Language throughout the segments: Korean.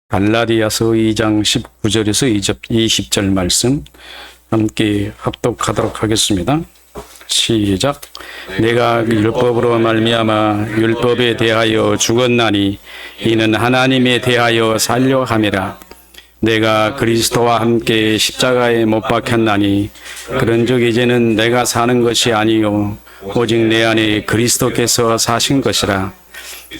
갈라디아서 2장 19절에서 20절 말씀 함께 합독하도록 하겠습니다. 시작. 내가 율법으로 말미암아 율법에 대하여 죽었나니 이는 하나님에 대하여 살려 함이라. 내가 그리스도와 함께 십자가에 못 박혔나니 그런즉 이제는 내가 사는 것이 아니요 오직 내 안에 그리스도께서 사신 것이라.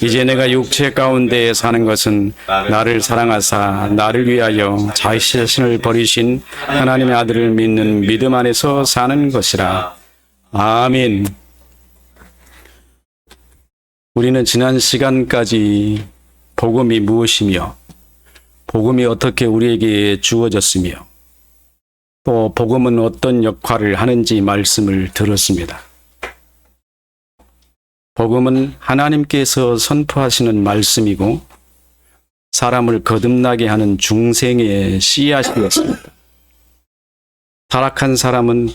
이제 내가 육체 가운데 사는 것은 나를 사랑하사 나를 위하여 자신을 버리신 하나님의 아들을 믿는 믿음 안에서 사는 것이라. 아멘. 우리는 지난 시간까지 복음이 무엇이며 복음이 어떻게 우리에게 주어졌으며 또 복음은 어떤 역할을 하는지 말씀을 들었습니다. 복음은 하나님께서 선포하시는 말씀이고 사람을 거듭나게 하는 중생의 씨앗이었습니다. 타락한 사람은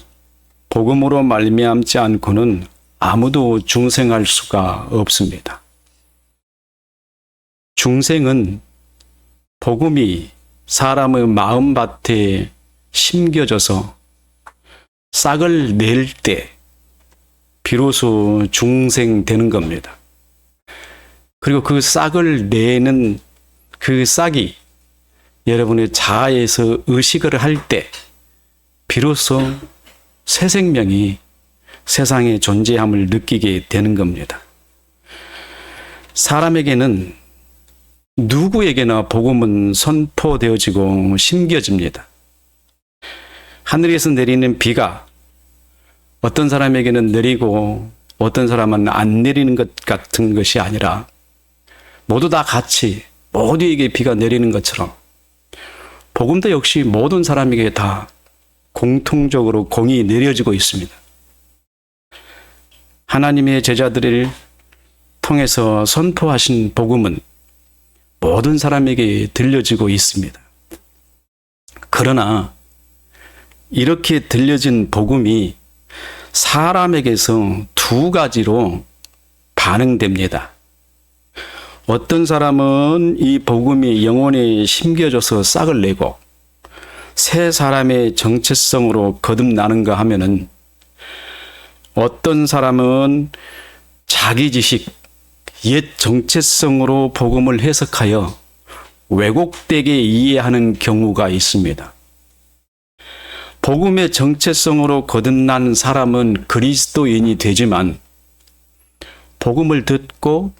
복음으로 말미암지 않고는 아무도 중생할 수가 없습니다. 중생은 복음이 사람의 마음밭에 심겨져서 싹을 낼 때 비로소 중생되는 겁니다. 그리고 그 싹을 내는 그 싹이 여러분의 자아에서 의식을 할 때 비로소 새 생명이 세상에 존재함을 느끼게 되는 겁니다. 사람에게는 누구에게나 복음은 선포되어지고 심겨집니다. 하늘에서 내리는 비가 어떤 사람에게는 내리고 어떤 사람은 안 내리는 것 같은 것이 아니라 모두 다 같이 모두에게 비가 내리는 것처럼 복음도 역시 모든 사람에게 다 공통적으로 공이 내려지고 있습니다. 하나님의 제자들을 통해서 선포하신 복음은 모든 사람에게 들려지고 있습니다. 그러나 이렇게 들려진 복음이 사람에게서 두 가지로 반응됩니다. 어떤 사람은 이 복음이 영혼에 심겨져서 싹을 내고 새 사람의 정체성으로 거듭나는가 하면은 어떤 사람은 자기 지식, 옛 정체성으로 복음을 해석하여 왜곡되게 이해하는 경우가 있습니다. 복음의 정체성으로 거듭난 사람은 그리스도인이 되지만 복음을 듣고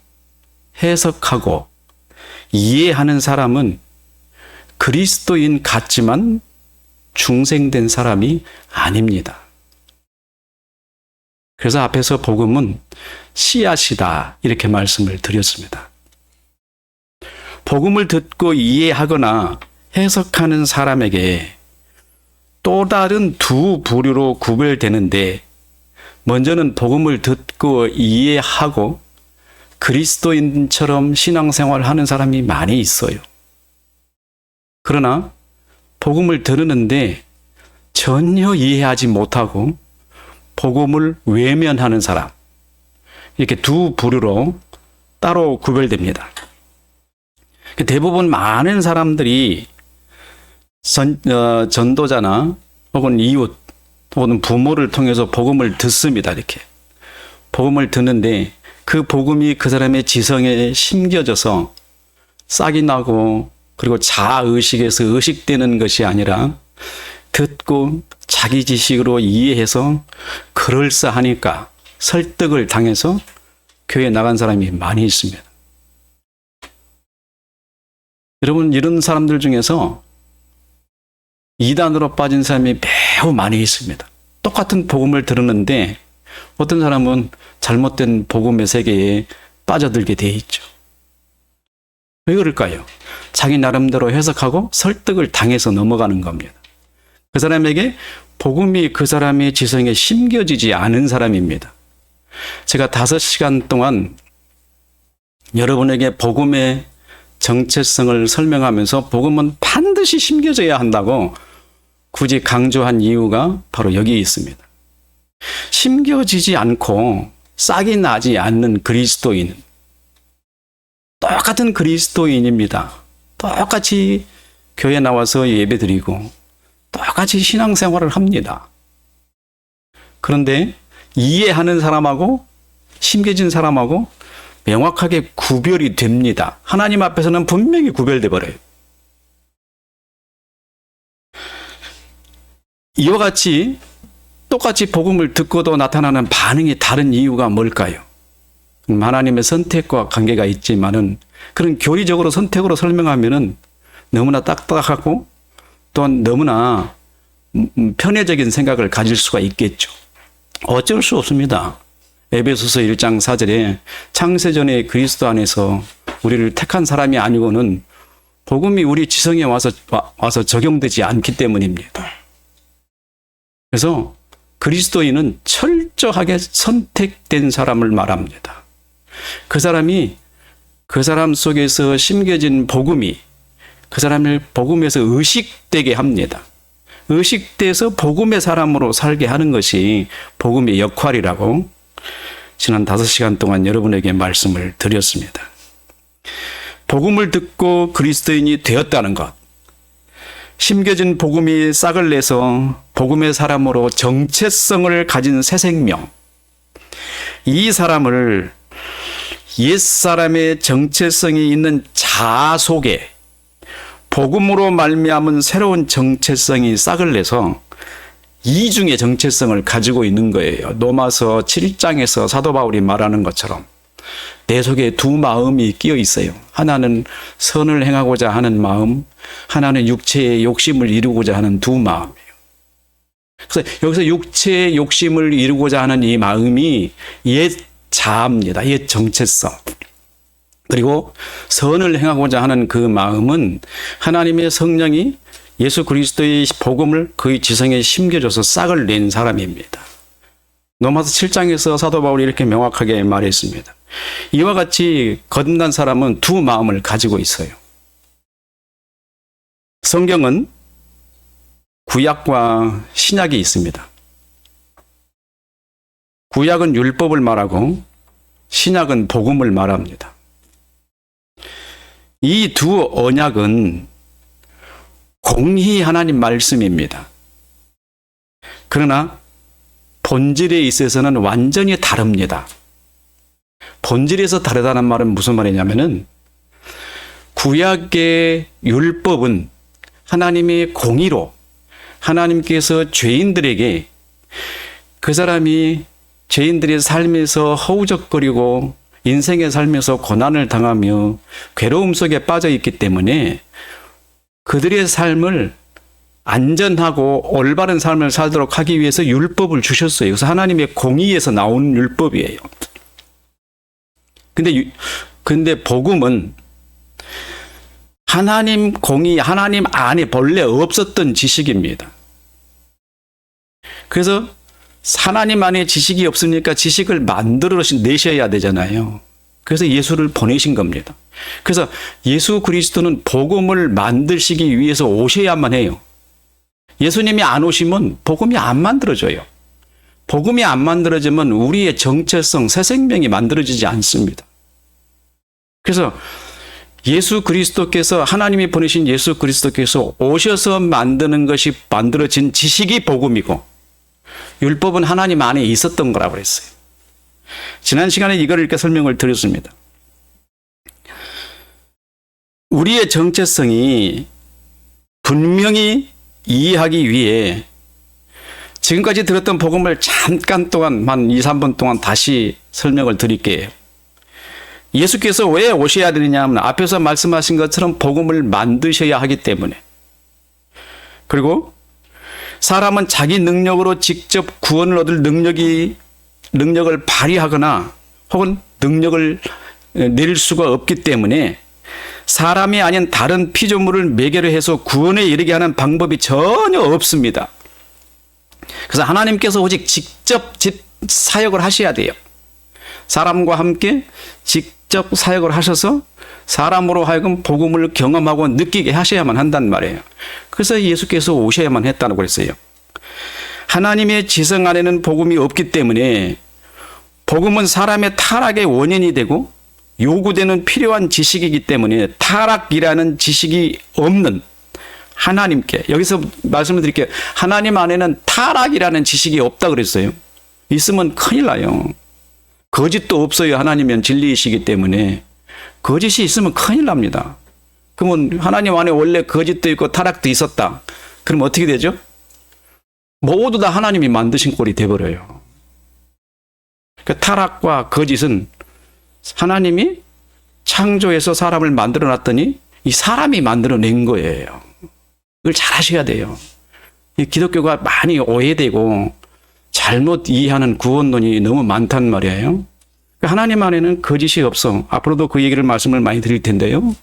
해석하고 이해하는 사람은 그리스도인 같지만 중생된 사람이 아닙니다. 그래서 앞에서 복음은 씨앗이다 이렇게 말씀을 드렸습니다. 복음을 듣고 이해하거나 해석하는 사람에게 또 다른 두 부류로 구별되는데 먼저는 복음을 듣고 이해하고 그리스도인처럼 신앙생활을 하는 사람이 많이 있어요. 그러나 복음을 들으는데 전혀 이해하지 못하고 복음을 외면하는 사람, 이렇게 두 부류로 따로 구별됩니다. 대부분 많은 사람들이 전도자나 혹은 이웃 혹은 부모를 통해서 복음을 듣습니다. 이렇게 복음을 듣는데 그 복음이 그 사람의 지성에 심겨져서 싹이 나고 그리고 자아의식에서 의식되는 것이 아니라 듣고 자기 지식으로 이해해서 그럴싸하니까 설득을 당해서 교회에 나간 사람이 많이 있습니다. 여러분, 이런 사람들 중에서 이단으로 빠진 사람이 매우 많이 있습니다. 똑같은 복음을 들었는데 어떤 사람은 잘못된 복음의 세계에 빠져들게 돼 있죠. 왜 그럴까요? 자기 나름대로 해석하고 설득을 당해서 넘어가는 겁니다. 그 사람에게 복음이 그 사람의 지성에 심겨지지 않은 사람입니다. 제가 5시간 동안 여러분에게 복음의 정체성을 설명하면서 복음은 반드시 심겨져야 한다고 굳이 강조한 이유가 바로 여기에 있습니다. 심겨지지 않고 싹이 나지 않는 그리스도인은 똑같은 그리스도인입니다. 똑같이 교회 나와서 예배드리고 똑같이 신앙생활을 합니다. 그런데 이해하는 사람하고 심겨진 사람하고 명확하게 구별이 됩니다. 하나님 앞에서는 분명히 구별돼 버려요. 이와 같이 똑같이 복음을 듣고도 나타나는 반응이 다른 이유가 뭘까요? 하나님의 선택과 관계가 있지만은 그런 교리적으로 선택으로 설명하면은 너무나 딱딱하고 또한 너무나 편애적인 생각을 가질 수가 있겠죠. 어쩔 수 없습니다. 에베소서 1장 4절에 창세전에 그리스도 안에서 우리를 택한 사람이 아니고는 복음이 우리 지성에 와서 적용되지 않기 때문입니다. 그래서 그리스도인은 철저하게 선택된 사람을 말합니다. 그 사람이 그 사람 속에서 심겨진 복음이 그 사람을 복음에서 의식되게 합니다. 의식돼서 복음의 사람으로 살게 하는 것이 복음의 역할이라고 지난 5시간 동안 여러분에게 말씀을 드렸습니다. 복음을 듣고 그리스도인이 되었다는 것, 심겨진 복음이 싹을 내서 복음의 사람으로 정체성을 가진 새 생명, 이 사람을 옛사람의 정체성이 있는 자아 속에 복음으로 말미암은 새로운 정체성이 싹을 내서 이중의 정체성을 가지고 있는 거예요. 로마서 7장에서 사도 바울이 말하는 것처럼 내 속에 두 마음이 끼어 있어요. 하나는 선을 행하고자 하는 마음, 하나는 육체의 욕심을 이루고자 하는 두 마음이에요. 그래서 여기서 육체의 욕심을 이루고자 하는 이 마음이 옛 자아입니다. 옛 정체성. 그리고 선을 행하고자 하는 그 마음은 하나님의 성령이 예수 그리스도의 복음을 그의 지성에 심겨줘서 싹을 낸 사람입니다. 로마서 7장에서 사도 바울이 이렇게 명확하게 말했습니다. 이와 같이 거듭난 사람은 두 마음을 가지고 있어요. 성경은 구약과 신약이 있습니다. 구약은 율법을 말하고 신약은 복음을 말합니다. 이 두 언약은 공히 하나님 말씀입니다. 그러나 본질에 있어서는 완전히 다릅니다. 본질에서 다르다는 말은 무슨 말이냐면은 구약의 율법은 하나님의 공의로 하나님께서 죄인들에게 그 사람이 죄인들의 삶에서 허우적거리고 인생의 삶에서 고난을 당하며 괴로움 속에 빠져 있기 때문에 그들의 삶을 안전하고 올바른 삶을 살도록 하기 위해서 율법을 주셨어요. 그래서 하나님의 공의에서 나오는 율법이에요. 근데 복음은 하나님 공의, 하나님 안에 본래 없었던 지식입니다. 그래서 하나님 안에 지식이 없으니까 지식을 만들어 내셔야 되잖아요. 그래서 예수를 보내신 겁니다. 그래서 예수 그리스도는 복음을 만드시기 위해서 오셔야만 해요. 예수님이 안 오시면 복음이 안 만들어져요. 복음이 안 만들어지면 우리의 정체성, 새 생명이 만들어지지 않습니다. 그래서 예수 그리스도께서, 하나님이 보내신 예수 그리스도께서 오셔서 만드는 것이 만들어진 지식이 복음이고 율법은 하나님 안에 있었던 거라고 그랬어요. 지난 시간에 이걸 이렇게 설명을 드렸습니다. 우리의 정체성이 분명히 이해하기 위해 지금까지 들었던 복음을 잠깐 동안 한 2, 3분 동안 다시 설명을 드릴게요. 예수께서 왜 오셔야 되느냐 하면 앞에서 말씀하신 것처럼 복음을 만드셔야 하기 때문에, 그리고 사람은 자기 능력으로 직접 구원을 얻을 능력을 발휘하거나 혹은 능력을 낼 수가 없기 때문에 사람이 아닌 다른 피조물을 매개로 해서 구원에 이르게 하는 방법이 전혀 없습니다. 그래서 하나님께서 오직 직접 사역을 하셔야 돼요. 사람과 함께 직접 사역을 하셔서 사람으로 하여금 복음을 경험하고 느끼게 하셔야만 한단 말이에요. 그래서 예수께서 오셔야만 했다고 그랬어요. 하나님의 지성 안에는 복음이 없기 때문에 복음은 사람의 타락의 원인이 되고 요구되는 필요한 지식이기 때문에 타락이라는 지식이 없는 하나님께, 여기서 말씀을 드릴게요. 하나님 안에는 타락이라는 지식이 없다 그랬어요. 있으면 큰일 나요. 거짓도 없어요. 하나님은 진리이시기 때문에. 거짓이 있으면 큰일 납니다. 그러면 하나님 안에 원래 거짓도 있고 타락도 있었다. 그럼 어떻게 되죠? 모두 다 하나님이 만드신 꼴이 돼버려요. 그 타락과 거짓은 하나님이 창조해서 사람을 만들어 놨더니 이 사람이 만들어낸 거예요. 이걸 잘 하셔야 돼요. 이 기독교가 많이 오해되고 잘못 이해하는 구원론이 너무 많단 말이에요. 하나님 안에는 거짓이 없어. 앞으로도 그 얘기를 말씀을 많이 드릴 텐데요.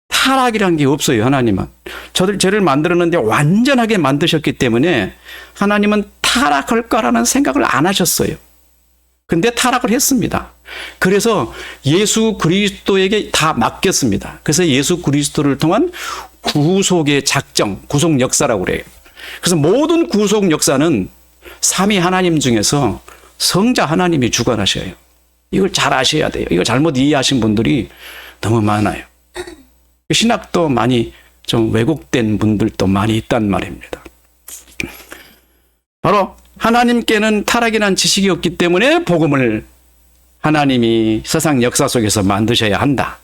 타락이란 게 없어요. 하나님은. 저를 만들었는데 완전하게 만드셨기 때문에 하나님은 타락할 거라는 생각을 안 하셨어요. 근데 타락을 했습니다. 그래서 예수 그리스도에게 다 맡겼습니다. 그래서 예수 그리스도를 통한 구속의 작정, 구속 역사라고 그래요. 그래서 모든 구속 역사는 삼위 하나님 중에서 성자 하나님이 주관하셔요. 이걸 잘 아셔야 돼요. 이걸 잘못 이해하신 분들이 너무 많아요. 신학도 많이 좀 왜곡된 분들도 많이 있단 말입니다. 바로 하나님께는 타락이란 지식이 없기 때문에 복음을 하나님이 세상 역사 속에서 만드셔야 한다.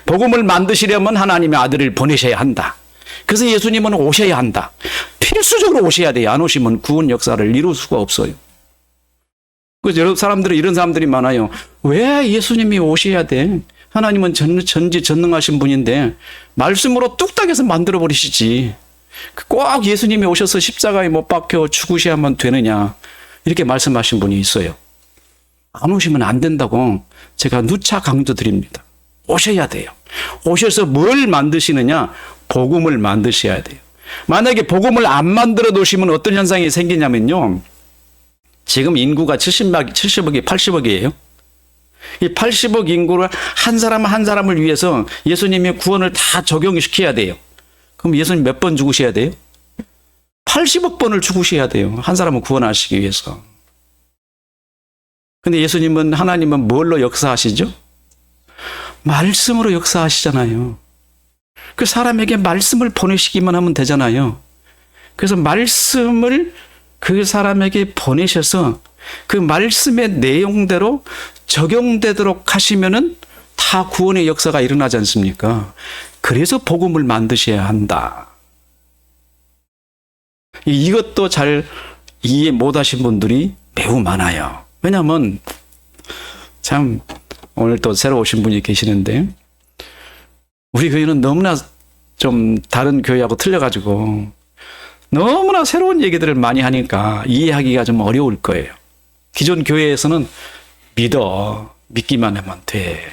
복음을 만드시려면 하나님의 아들을 보내셔야 한다. 그래서 예수님은 오셔야 한다. 필수적으로 오셔야 돼요. 안 오시면 구원 역사를 이룰 수가 없어요. 그래서 여러 사람들은 이런 사람들이 많아요. 왜 예수님이 오셔야 돼? 하나님은 전지전능하신 분인데 말씀으로 뚝딱해서 만들어 버리시지. 꼭 예수님이 오셔서 십자가에 못 박혀 죽으셔야만 되느냐. 이렇게 말씀하신 분이 있어요. 안 오시면 안 된다고 제가 누차 강조드립니다. 오셔야 돼요. 오셔서 뭘 만드시느냐? 복음을 만드셔야 돼요. 만약에 복음을 안 만들어 놓으시면 어떤 현상이 생기냐면요. 지금 인구가 70억이 80억이에요. 이 80억 인구를 한 사람 한 사람을 위해서 예수님이 구원을 다 적용시켜야 돼요. 그럼 예수님 몇 번 죽으셔야 돼요? 80억 번을 죽으셔야 돼요. 한 사람을 구원하시기 위해서. 근데 예수님은, 하나님은 뭘로 역사하시죠? 말씀으로 역사하시잖아요. 그 사람에게 말씀을 보내시기만 하면 되잖아요. 그래서 말씀을 그 사람에게 보내셔서 그 말씀의 내용대로 적용되도록 하시면은 다 구원의 역사가 일어나지 않습니까? 그래서 복음을 만드셔야 한다. 이것도 잘 이해 못하신 분들이 매우 많아요. 왜냐하면 참 오늘 또 새로 오신 분이 계시는데 우리 교회는 너무나 좀 다른 교회하고 틀려가지고 너무나 새로운 얘기들을 많이 하니까 이해하기가 좀 어려울 거예요. 기존 교회에서는 믿기만 하면 돼.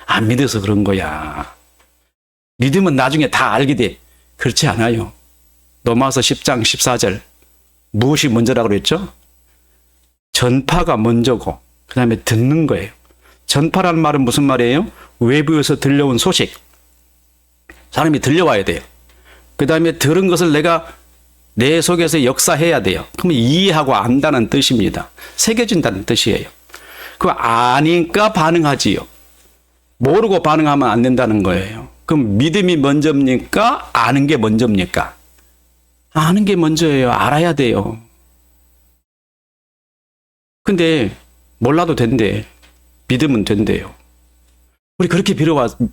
안 믿어서 그런 거야. 믿으면 나중에 다 알게 돼. 그렇지 않아요. 로마서 10장 14절 무엇이 먼저라고 그랬죠? 전파가 먼저고 그 다음에 듣는 거예요. 전파라는 말은 무슨 말이에요? 외부에서 들려온 소식. 사람이 들려와야 돼요. 그 다음에 들은 것을 내가 내 속에서 역사해야 돼요. 그러면 이해하고 안다는 뜻입니다. 새겨진다는 뜻이에요. 그거 아니까 반응하지요. 모르고 반응하면 안 된다는 거예요. 그럼 믿음이 먼저입니까? 아는 게 먼저입니까? 아는 게 먼저예요. 알아야 돼요. 근데 몰라도 된대. 믿으면 된대요. 우리 그렇게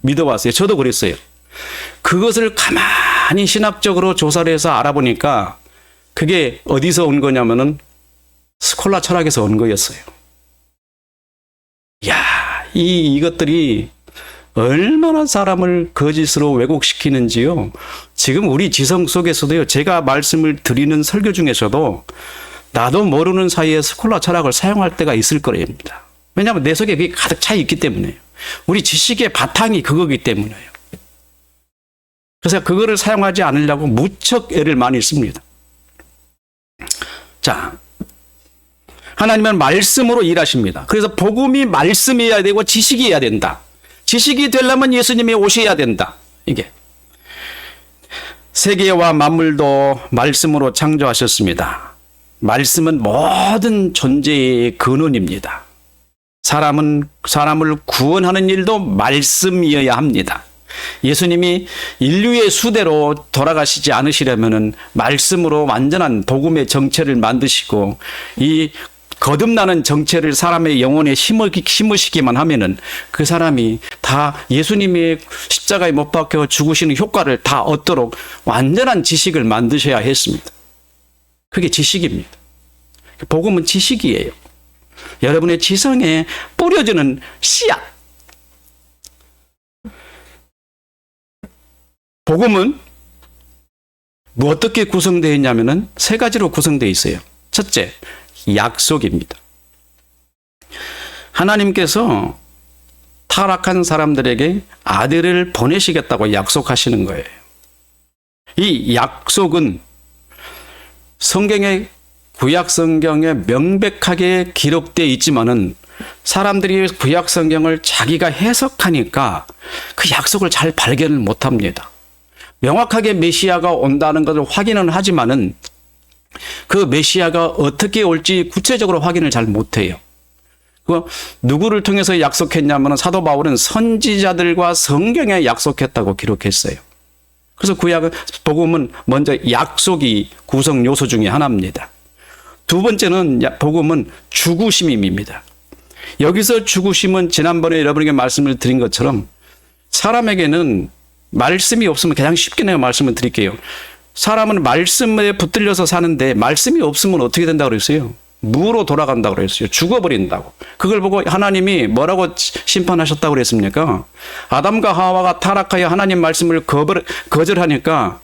믿어왔어요. 저도 그랬어요. 그것을 가만히 신학적으로 조사를 해서 알아보니까 그게 어디서 온 거냐면은 스콜라 철학에서 온 거였어요. 야, 이것들이 얼마나 사람을 거짓으로 왜곡시키는지요. 지금 우리 지성 속에서도요. 제가 말씀을 드리는 설교 중에서도 나도 모르는 사이에 스콜라 철학을 사용할 때가 있을 거랍니다. 왜냐하면 내 속에 그게 가득 차 있기 때문에요. 우리 지식의 바탕이 그거기 때문에요. 그래서 그거를 사용하지 않으려고 무척 애를 많이 씁니다. 자, 하나님은 말씀으로 일하십니다. 그래서 복음이 말씀이어야 되고 지식이어야 된다. 지식이 되려면 예수님이 오셔야 된다. 이게 세계와 만물도 말씀으로 창조하셨습니다. 말씀은 모든 존재의 근원입니다. 사람을 구원하는 일도 말씀이어야 합니다. 예수님이 인류의 수대로 돌아가시지 않으시려면은 말씀으로 완전한 복음의 정체를 만드시고 이 거듭나는 정체를 사람의 영혼에 심으시기만 하면은 그 사람이 다 예수님의 십자가에 못 박혀 죽으시는 효과를 다 얻도록 완전한 지식을 만드셔야 했습니다. 그게 지식입니다. 복음은 지식이에요. 여러분의 지성에 뿌려지는 씨앗. 복음은 어떻게 구성되어 있냐면은 세 가지로 구성되어 있어요. 첫째, 약속입니다. 하나님께서 타락한 사람들에게 아들을 보내시겠다고 약속하시는 거예요. 이 약속은 구약 성경에 명백하게 기록되어 있지만은 사람들이 구약 성경을 자기가 해석하니까 그 약속을 잘 발견을 못 합니다. 명확하게 메시아가 온다는 것을 확인은 하지만은 그 메시아가 어떻게 올지 구체적으로 확인을 잘 못해요. 누구를 통해서 약속했냐면 사도 바울은 선지자들과 성경에 약속했다고 기록했어요. 그래서 복음은 먼저 약속이 구성 요소 중에 하나입니다. 두 번째는 복음은 죽으심입니다. 여기서 죽으심은 지난번에 여러분에게 말씀을 드린 것처럼 사람에게는 말씀이 없으면 그냥 쉽게 내가 말씀을 드릴게요. 사람은 말씀에 붙들려서 사는데 말씀이 없으면 어떻게 된다고 그랬어요? 무로 돌아간다고 그랬어요. 죽어버린다고. 그걸 보고 하나님이 뭐라고 심판하셨다고 그랬습니까? 아담과 하와가 타락하여 하나님 말씀을 거절하니까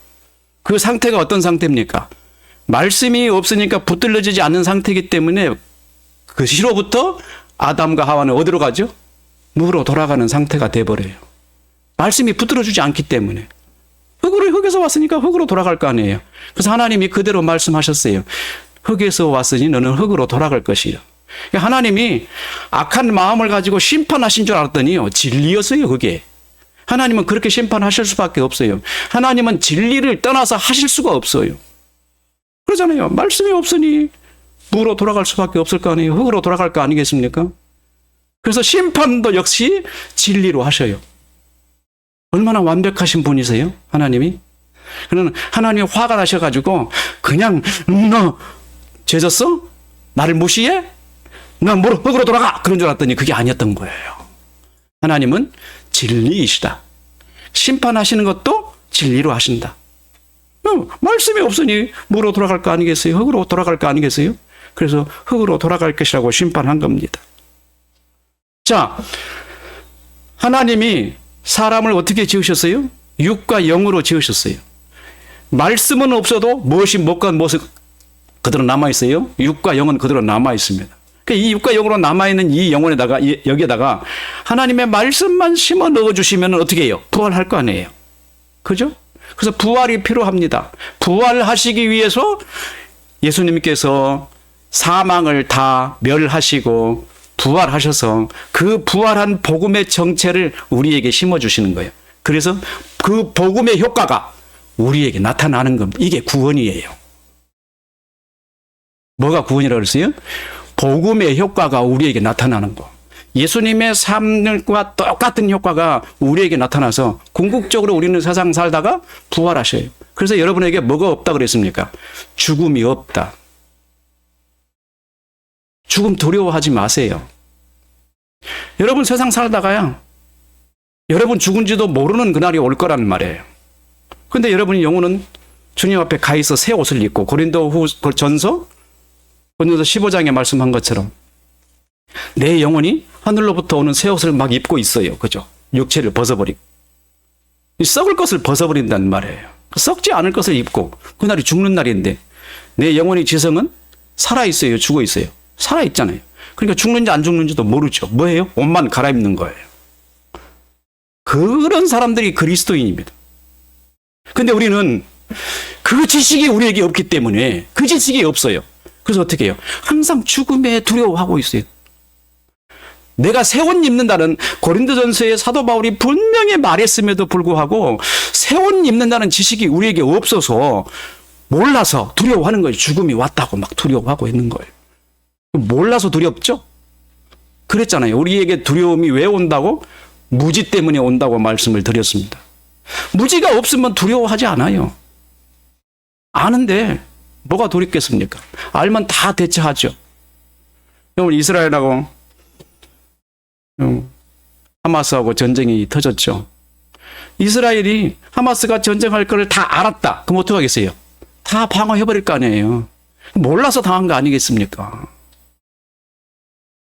그 상태가 어떤 상태입니까? 말씀이 없으니까 붙들려지지 않는 상태이기 때문에 그 시로부터 아담과 하와는 어디로 가죠? 무로 돌아가는 상태가 돼버려요. 말씀이 붙들어주지 않기 때문에. 흙에서 왔으니까 흙으로 돌아갈 거 아니에요. 그래서 하나님이 그대로 말씀하셨어요. 흙에서 왔으니 너는 흙으로 돌아갈 것이요. 하나님이 악한 마음을 가지고 심판하신 줄 알았더니요, 진리였어요. 그게. 하나님은 그렇게 심판하실 수밖에 없어요. 하나님은 진리를 떠나서 하실 수가 없어요. 그러잖아요. 말씀이 없으니 무로 돌아갈 수밖에 없을 거 아니에요. 흙으로 돌아갈 거 아니겠습니까? 그래서 심판도 역시 진리로 하셔요. 얼마나 완벽하신 분이세요? 하나님이. 그러면 하나님이 화가 나셔가지고 그냥 너 죄졌어? 나를 무시해? 너 흙으로 돌아가! 그런 줄 알았더니 그게 아니었던 거예요. 하나님은 진리이시다. 심판하시는 것도 진리로 하신다. 말씀이 없으니 무로 돌아갈 거 아니겠어요? 흙으로 돌아갈 거 아니겠어요? 그래서 흙으로 돌아갈 것이라고 심판한 겁니다. 자, 하나님이 사람을 어떻게 지으셨어요? 육과 영으로 지으셨어요. 말씀은 없어도 무엇이 그대로 남아있어요? 육과 영은 그대로 남아있습니다. 이 육과 영으로 남아있는 이 영혼에다가, 여기에다가 하나님의 말씀만 심어 넣어주시면 어떻게 해요? 부활할 거 아니에요. 그죠? 그래서 부활이 필요합니다. 부활하시기 위해서 예수님께서 사망을 다 멸하시고 부활하셔서 그 부활한 복음의 정체를 우리에게 심어주시는 거예요. 그래서 그 복음의 효과가 우리에게 나타나는 겁니다. 이게 구원이에요. 뭐가 구원이라고 그랬어요? 복음의 효과가 우리에게 나타나는 거. 예수님의 삶과 똑같은 효과가 우리에게 나타나서 궁극적으로 우리는 세상 살다가 부활하셔요. 그래서 여러분에게 뭐가 없다 그랬습니까? 죽음이 없다. 죽음 두려워하지 마세요. 여러분 세상 살다가요, 여러분 죽은지도 모르는 그날이 올 거라는 말이에요. 근데 여러분이 영혼은 주님 앞에 가 있어 새 옷을 입고 고린도전서 15장에 말씀한 것처럼 내 영혼이 하늘로부터 오는 새 옷을 막 입고 있어요. 그죠? 육체를 벗어버리고. 썩을 것을 벗어버린다는 말이에요. 썩지 않을 것을 입고 그날이 죽는 날인데 내 영혼의 지성은 살아있어요? 죽어있어요? 살아있잖아요. 그러니까 죽는지 안 죽는지도 모르죠. 뭐예요? 옷만 갈아입는 거예요. 그런 사람들이 그리스도인입니다. 근데 우리는 그 지식이 우리에게 없기 때문에 그 지식이 없어요. 그래서 어떻게 해요? 항상 죽음에 두려워하고 있어요. 내가 새 옷 입는다는 고린도전서의 사도 바울이 분명히 말했음에도 불구하고 새 옷 입는다는 지식이 우리에게 없어서 몰라서 두려워하는 거예요. 죽음이 왔다고 막 두려워하고 있는 거예요. 몰라서 두렵죠? 그랬잖아요. 우리에게 두려움이 왜 온다고? 무지 때문에 온다고 말씀을 드렸습니다. 무지가 없으면 두려워하지 않아요. 아는데 뭐가 두렵겠습니까? 알면 다 대처하죠. 오늘 이스라엘하고 하마스하고 전쟁이 터졌죠. 이스라엘이 하마스가 전쟁할 걸 다 알았다. 그럼 어떡하겠어요? 다 방어해버릴 거 아니에요. 몰라서 당한 거 아니겠습니까?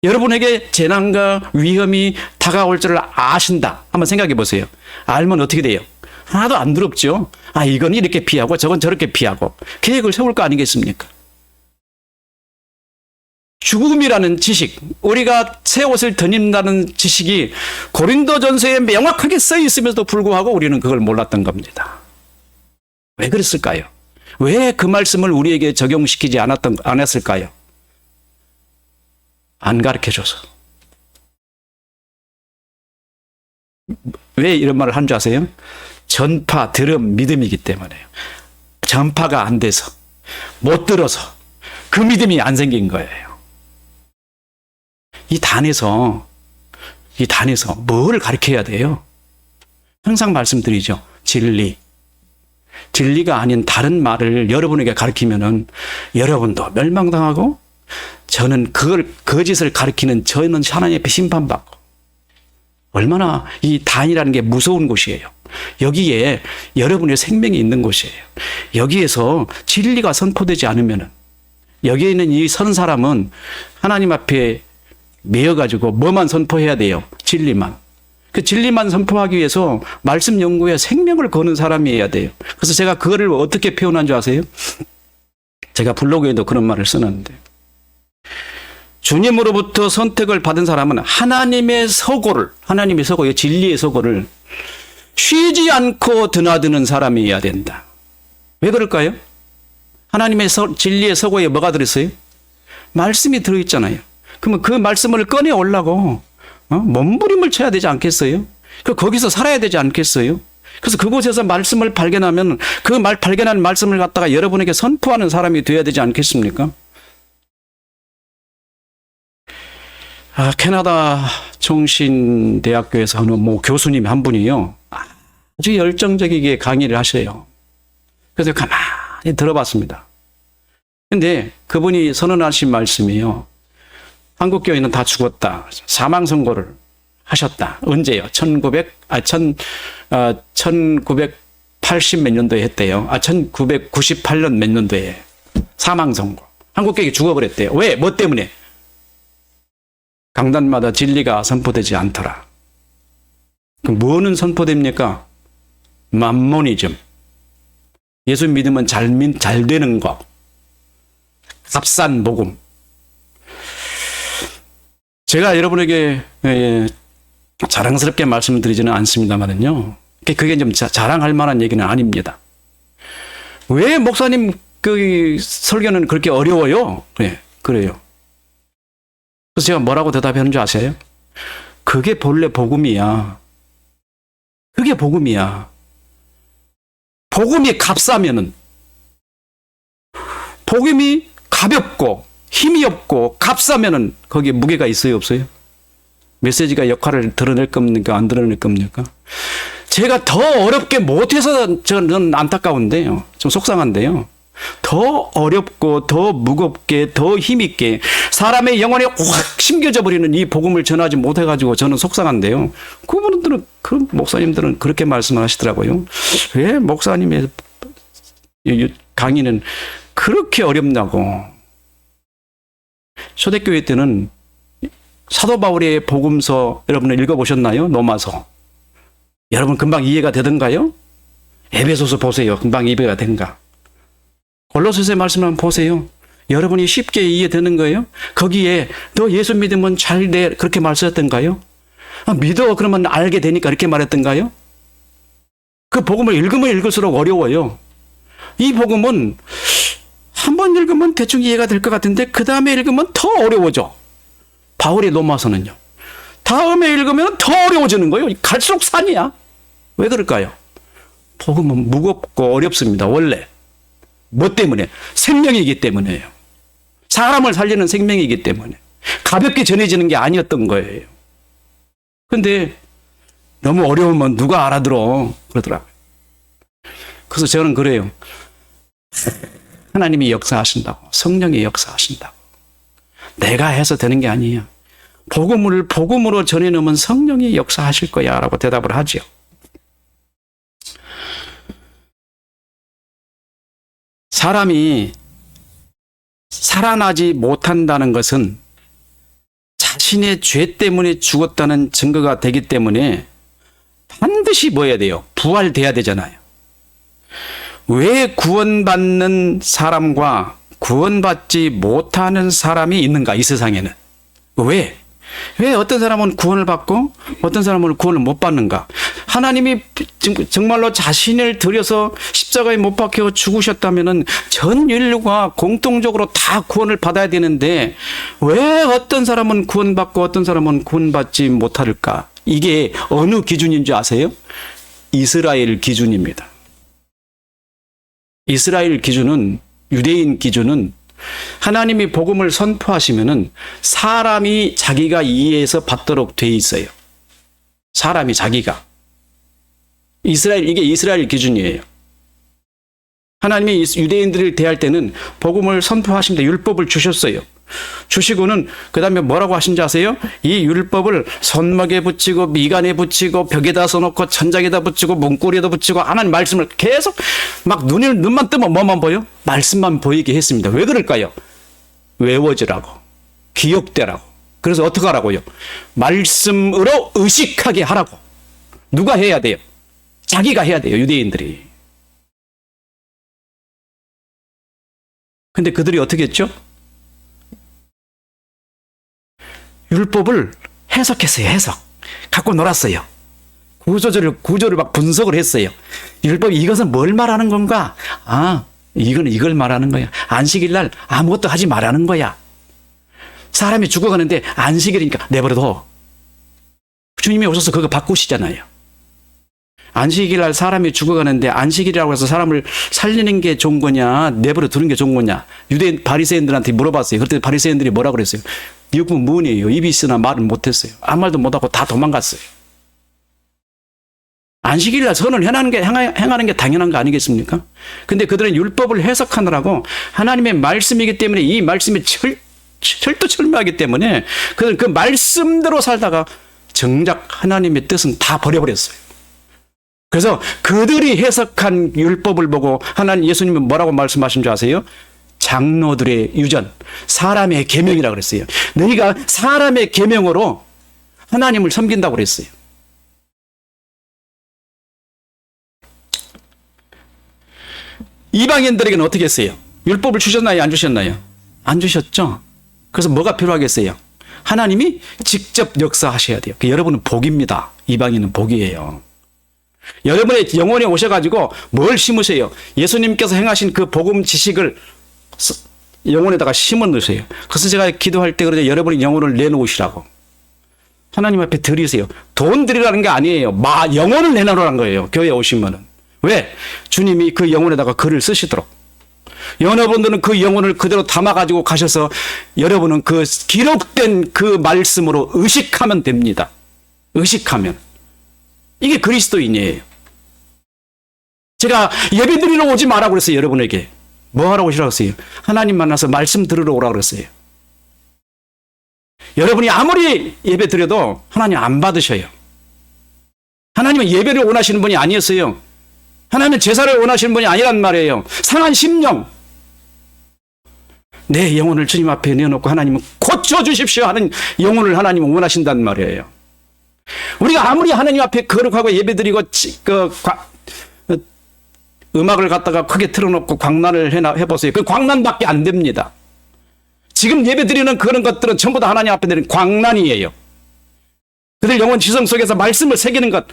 여러분에게 재난과 위험이 다가올 줄 아신다. 한번 생각해 보세요. 알면 어떻게 돼요? 하나도 안 두렵죠. 아, 이건 이렇게 피하고 저건 저렇게 피하고 계획을 세울 거 아니겠습니까? 죽음이라는 지식, 우리가 새 옷을 덧입는다는 지식이 고린도전서에 명확하게 써 있음에도 불구하고 우리는 그걸 몰랐던 겁니다. 왜 그랬을까요? 왜 그 말씀을 우리에게 적용시키지 않았을까요? 안 가르쳐줘서. 왜 이런 말을 한 줄 아세요? 전파, 들음, 믿음이기 때문에요. 전파가 안 돼서, 못 들어서 그 믿음이 안 생긴 거예요. 이 단에서 뭘 가르쳐야 돼요? 항상 말씀드리죠. 진리가 아닌 다른 말을 여러분에게 가르치면은 여러분도 멸망당하고 저는 그걸 거짓을 가르치는 저는 하나님 앞에 심판받고 얼마나 이 단이라는 게 무서운 곳이에요. 여기에 여러분의 생명이 있는 곳이에요. 여기에서 진리가 선포되지 않으면은 여기에 있는 이 선 사람은 하나님 앞에 매여가지고 뭐만 선포해야 돼요? 진리만. 그 진리만 선포하기 위해서 말씀 연구에 생명을 거는 사람이어야 돼요. 그래서 제가 그거를 어떻게 표현한 줄 아세요? 제가 블로그에도 그런 말을 써놨는데 주님으로부터 선택을 받은 사람은 하나님의 서고를 진리의 서고를 쉬지 않고 드나드는 사람이어야 된다. 왜 그럴까요? 하나님의 진리의 서고에 뭐가 들었어요? 말씀이 들어있잖아요. 그러면 그 말씀을 꺼내오려고 몸부림을 쳐야 되지 않겠어요? 거기서 살아야 되지 않겠어요? 그래서 그곳에서 말씀을 발견하면 그 발견한 말씀을 갖다가 여러분에게 선포하는 사람이 되어야 되지 않겠습니까? 캐나다 총신대학교에서 하는 교수님 한 분이요. 아주 열정적이게 강의를 하셔요. 그래서 가만히 들어봤습니다. 근데 그분이 선언하신 말씀이요. 한국 교회는 다 죽었다. 사망 선고를 하셨다. 언제요? 1980 몇 년도에 했대요. 1998년 몇 년도에 사망 선고. 한국 교회 죽어버렸대요. 왜? 뭐 때문에? 강단마다 진리가 선포되지 않더라. 그럼 뭐는 선포됩니까? 맘모니즘. 예수 믿으면 잘 되는 거. 값싼 복음. 제가 여러분에게 자랑스럽게 말씀드리지는 않습니다만은요. 그게 좀 자랑할 만한 얘기는 아닙니다. 왜 목사님 그 설교는 그렇게 어려워요? 그래요. 그래서 제가 뭐라고 대답하는 줄 아세요? 그게 본래 복음이야. 그게 복음이야. 복음이 값싸면은, 복음이 가볍고 힘이 없고 값싸면은 거기에 무게가 있어요, 없어요? 메시지가 역할을 드러낼 겁니까? 안 드러낼 겁니까? 제가 더 어렵게 못해서 저는 안타까운데요. 좀 속상한데요. 더 어렵고 더 무겁게 더 힘있게 사람의 영혼에 확 심겨져 버리는 이 복음을 전하지 못해가지고 저는 속상한데요. 그분들은, 그 목사님들은 그렇게 말씀을 하시더라고요. 왜 목사님의 강의는 그렇게 어렵냐고. 초대교회 때는 사도 바울의 복음서 여러분 읽어보셨나요? 로마서. 여러분 금방 이해가 되던가요? 에베소서 보세요. 금방 이해가 된가? 골로새서의 말씀 한번 보세요. 여러분이 쉽게 이해되는 거예요? 거기에 너 예수 믿으면 잘 돼 그렇게 말씀했던가요? 믿어 그러면 알게 되니까 이렇게 말했던가요? 그 복음을 읽으면 읽을수록 어려워요. 이 복음은 한 번 읽으면 대충 이해가 될 것 같은데 그 다음에 읽으면 더 어려워져. 바울의 로마서는요. 다음에 읽으면 더 어려워지는 거예요. 갈수록 산이야. 왜 그럴까요? 복음은 무겁고 어렵습니다. 원래. 뭐 때문에? 생명이기 때문에요. 사람을 살리는 생명이기 때문에. 가볍게 전해지는 게 아니었던 거예요. 근데 너무 어려우면 누가 알아들어 그러더라고요. 그래서 저는 그래요. 하나님이 역사하신다고, 성령이 역사하신다고. 내가 해서 되는 게 아니에요. 복음으로 전해놓으면 성령이 역사하실 거야 라고 대답을 하죠. 사람이 살아나지 못한다는 것은 자신의 죄 때문에 죽었다는 증거가 되기 때문에 반드시 뭐 해야 돼요? 부활돼야 되잖아요. 왜 구원받는 사람과 구원받지 못하는 사람이 있는가, 이 세상에는? 왜? 왜 어떤 사람은 구원을 받고 어떤 사람은 구원을 못 받는가? 하나님이 정말로 자신을 들여서 십자가에 못 박혀 죽으셨다면은 전 인류가 공통적으로 다 구원을 받아야 되는데 왜 어떤 사람은 구원받고 어떤 사람은 구원받지 못할까? 이게 어느 기준인 줄 아세요? 이스라엘 기준입니다. 이스라엘 기준은, 유대인 기준은 하나님이 복음을 선포하시면은 사람이 자기가 이해해서 받도록 돼 있어요. 사람이 자기가. 이게 이스라엘 기준이에요. 하나님이 유대인들을 대할 때는 복음을 선포하십니다. 율법을 주셨어요. 주시고는 그 다음에 뭐라고 하신지 아세요? 이 율법을 손목에 붙이고 미간에 붙이고 벽에다 써놓고 천장에다 붙이고 문고리에다 붙이고 하나님 말씀을 계속 막 눈만 뜨면 뭐만 보여? 말씀만 보이게 했습니다. 왜 그럴까요? 외워지라고, 기억되라고. 그래서 어떻게 하라고요? 말씀으로 의식하게 하라고. 누가 해야 돼요? 자기가 해야 돼요, 유대인들이. 근데 그들이 어떻게 했죠? 율법을 해석했어요. 해석. 갖고 놀았어요. 구조를 막 분석을 했어요. 율법이 이것은 뭘 말하는 건가? 아, 이거는 이걸 말하는 거야. 안식일 날 아무것도 하지 말라는 거야. 사람이 죽어가는데 안식일이니까 내버려둬. 주님이 오셔서 그거 바꾸시잖아요. 안식일 날 사람이 죽어가는데 안식일이라고 해서 사람을 살리는 게 좋은 거냐, 내버려 두는 게 좋은 거냐. 유대인 바리새인들한테 물어봤어요. 그때 바리새인들이 뭐라 그랬어요? 미국은 무언이에요. 입이 있으나 말은 못했어요. 아무 말도 못하고 다 도망갔어요. 안식일 날 선을 행하는 게 당연한 거 아니겠습니까? 근데 그들은 율법을 해석하느라고 하나님의 말씀이기 때문에 이 말씀이 철두철미하기 때문에 그들은 그 말씀대로 살다가 정작 하나님의 뜻은 다 버려버렸어요. 그래서 그들이 해석한 율법을 보고 예수님은 뭐라고 말씀하신 줄 아세요? 장로들의 유전, 사람의 계명이라고 그랬어요. 너희가 사람의 계명으로 하나님을 섬긴다고 그랬어요. 이방인들에게는 어떻게 했어요? 율법을 주셨나요? 안 주셨나요? 안 주셨죠? 그래서 뭐가 필요하겠어요? 하나님이 직접 역사하셔야 돼요. 여러분은 복입니다. 이방인은 복이에요. 여러분의 영혼에 오셔가지고 뭘 심으세요? 예수님께서 행하신 그 복음 지식을 영혼에다가 심어 넣으세요. 그래서 제가 기도할 때 그러죠. 여러분의 영혼을 내놓으시라고. 하나님 앞에 드리세요. 돈 드리라는 게 아니에요. 영혼을 내놓으라는 거예요. 교회에 오시면은. 왜? 주님이 그 영혼에다가 글을 쓰시도록. 여러분들은 그 영혼을 그대로 담아가지고 가셔서 여러분은 그 기록된 그 말씀으로 의식하면 됩니다. 의식하면. 이게 그리스도인이에요. 제가 예배 드리러 오지 마라고 그랬어요. 여러분에게. 뭐 하러 오시라고 했어요? 하나님 만나서 말씀 들으러 오라고 그랬어요. 여러분이 아무리 예배 드려도 하나님 안 받으셔요. 하나님은 예배를 원하시는 분이 아니었어요. 하나님은 제사를 원하시는 분이 아니란 말이에요. 상한 심령. 내 영혼을 주님 앞에 내어놓고 하나님은 고쳐주십시오 하는 영혼을 하나님은 원하신단 말이에요. 우리가 아무리 하나님 앞에 거룩하고 예배드리고 음악을 갖다가 크게 틀어놓고 광란을 해보세요. 그 광란밖에 안 됩니다. 지금 예배드리는 그런 것들은 전부 다 하나님 앞에 드리는 광란이에요. 그들 영혼 지성 속에서 말씀을 새기는 것.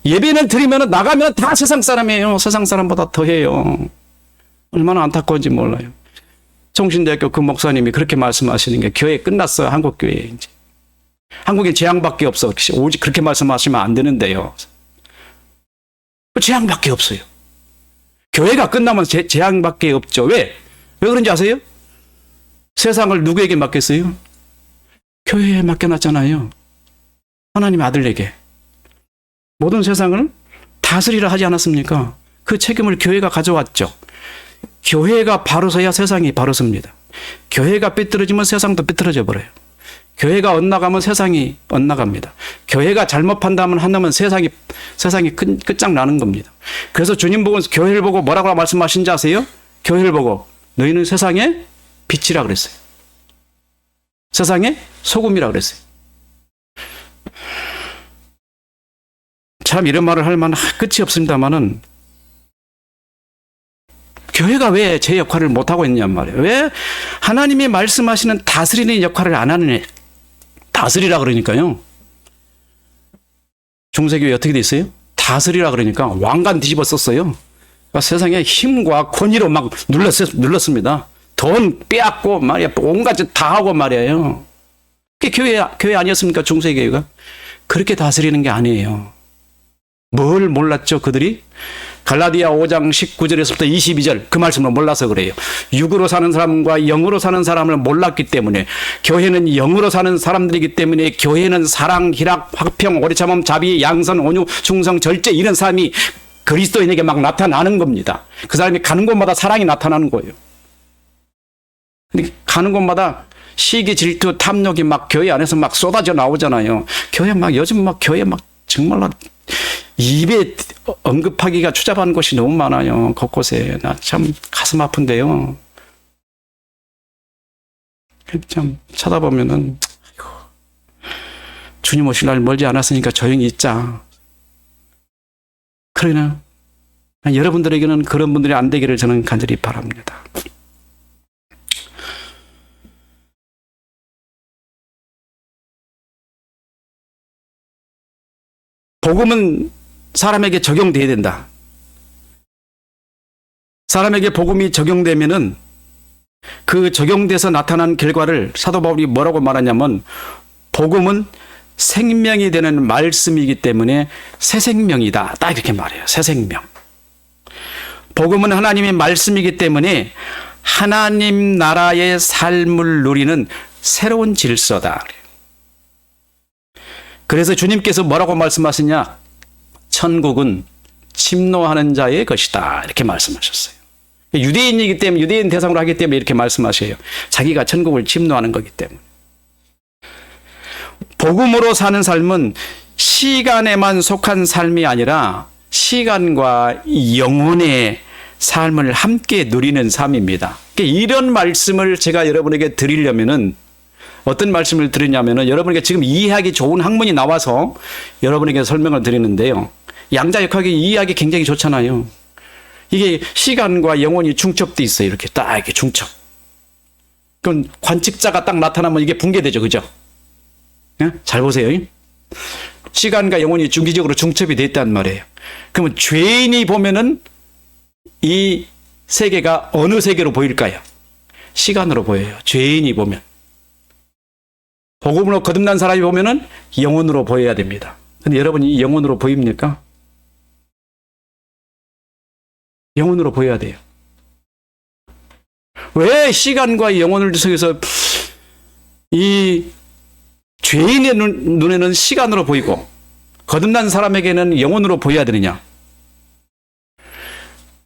예배를 드리면 나가면 다 세상 사람이에요. 세상 사람보다 더해요. 얼마나 안타까운지 몰라요. 정신대학교 그 목사님이 그렇게 말씀하시는 게 교회 끝났어요. 한국 교회 이제. 한국에 재앙밖에 없어. 오직 그렇게 말씀하시면 안 되는데요. 재앙밖에 없어요. 교회가 끝나면 재앙밖에 없죠. 왜? 왜 그런지 아세요? 세상을 누구에게 맡겼어요? 교회에 맡겨놨잖아요. 하나님의 아들에게. 모든 세상을 다스리라 하지 않았습니까? 그 책임을 교회가 가져왔죠. 교회가 바로 서야 세상이 바로 섭니다. 교회가 삐뚤어지면 세상도 삐뚤어져 버려요. 교회가 엇나가면 세상이 엇나갑니다. 교회가 잘못 판단하면 세상이 끝장나는 겁니다. 그래서 주님 보고 교회를 보고 뭐라고 말씀하신지 아세요? 교회를 보고 너희는 세상의 빛이라 그랬어요. 세상의 소금이라 그랬어요. 참 이런 말을 할 만한 끝이 없습니다만은 교회가 왜 제 역할을 못하고 있냔 말이에요. 왜 하나님이 말씀하시는 다스리는 역할을 안 하느냐. 다스리라 그러니까요. 중세교회 어떻게 돼 있어요? 다스리라 그러니까 왕관 뒤집어 썼어요. 그러니까 세상에 힘과 권위로 막 눌렀습니다. 돈 빼앗고 말이야. 온갖 짓 다 하고 말이에요. 그게 교회 아니었습니까? 중세교회가. 그렇게 다스리는 게 아니에요. 뭘 몰랐죠, 그들이? 갈라디아 5장 19절에서부터 22절 그 말씀을 몰라서 그래요. 육으로 사는 사람과 영으로 사는 사람을 몰랐기 때문에 교회는 영으로 사는 사람들이기 때문에 교회는 사랑, 희락, 화평, 오래 참음, 자비, 양선, 온유, 충성, 절제 이런 사람이 그리스도인에게 막 나타나는 겁니다. 그 사람이 가는 곳마다 사랑이 나타나는 거예요. 근데 가는 곳마다 시기, 질투, 탐욕이 막 교회 안에서 막 쏟아져 나오잖아요. 요즘 막 교회 막 정말로 입에 언급하기가 추잡한 곳이 너무 많아요. 곳곳에. 나 참 가슴 아픈데요. 참 쳐다보면은 아이고, 주님 오실 날 멀지 않았으니까 조용히 있자. 그러나 여러분들에게는 그런 분들이 안 되기를 저는 간절히 바랍니다. 복음은 사람에게 적용돼야 된다. 사람에게 복음이 적용되면은 그 적용돼서 나타난 결과를 사도 바울이 뭐라고 말하냐면 복음은 생명이 되는 말씀이기 때문에 새 생명이다. 딱 이렇게 말해요. 새 생명. 복음은 하나님의 말씀이기 때문에 하나님 나라의 삶을 누리는 새로운 질서다. 그래서 주님께서 뭐라고 말씀하시냐? 천국은 침노하는 자의 것이다. 이렇게 말씀하셨어요. 유대인이기 때문에 유대인 대상으로 하기 때문에 이렇게 말씀하셔요. 자기가 천국을 침노하는 거기 때문에. 복음으로 사는 삶은 시간에만 속한 삶이 아니라 시간과 영혼의 삶을 함께 누리는 삶입니다. 이런 말씀을 제가 여러분에게 드리려면은 어떤 말씀을 드리냐면은 여러분에게 지금 이해하기 좋은 학문이 나와서 여러분에게 설명을 드리는데요. 양자역학이 이해하기 굉장히 좋잖아요. 이게 시간과 영혼이 중첩돼 있어요. 이렇게 딱 이렇게 중첩. 그럼 관측자가 딱 나타나면 이게 붕괴되죠. 그죠? 예? 잘 보세요. 시간과 영혼이 중기적으로 중첩이 돼 있단 말이에요. 그러면 죄인이 보면은 이 세계가 어느 세계로 보일까요? 시간으로 보여요. 죄인이 보면. 복음으로 거듭난 사람이 보면은 영혼으로 보여야 됩니다. 근데 여러분이 영혼으로 보입니까? 영혼으로 보여야 돼요. 왜 시간과 영혼을 속에서 이 죄인의 눈에는 시간으로 보이고 거듭난 사람에게는 영혼으로 보여야 되느냐?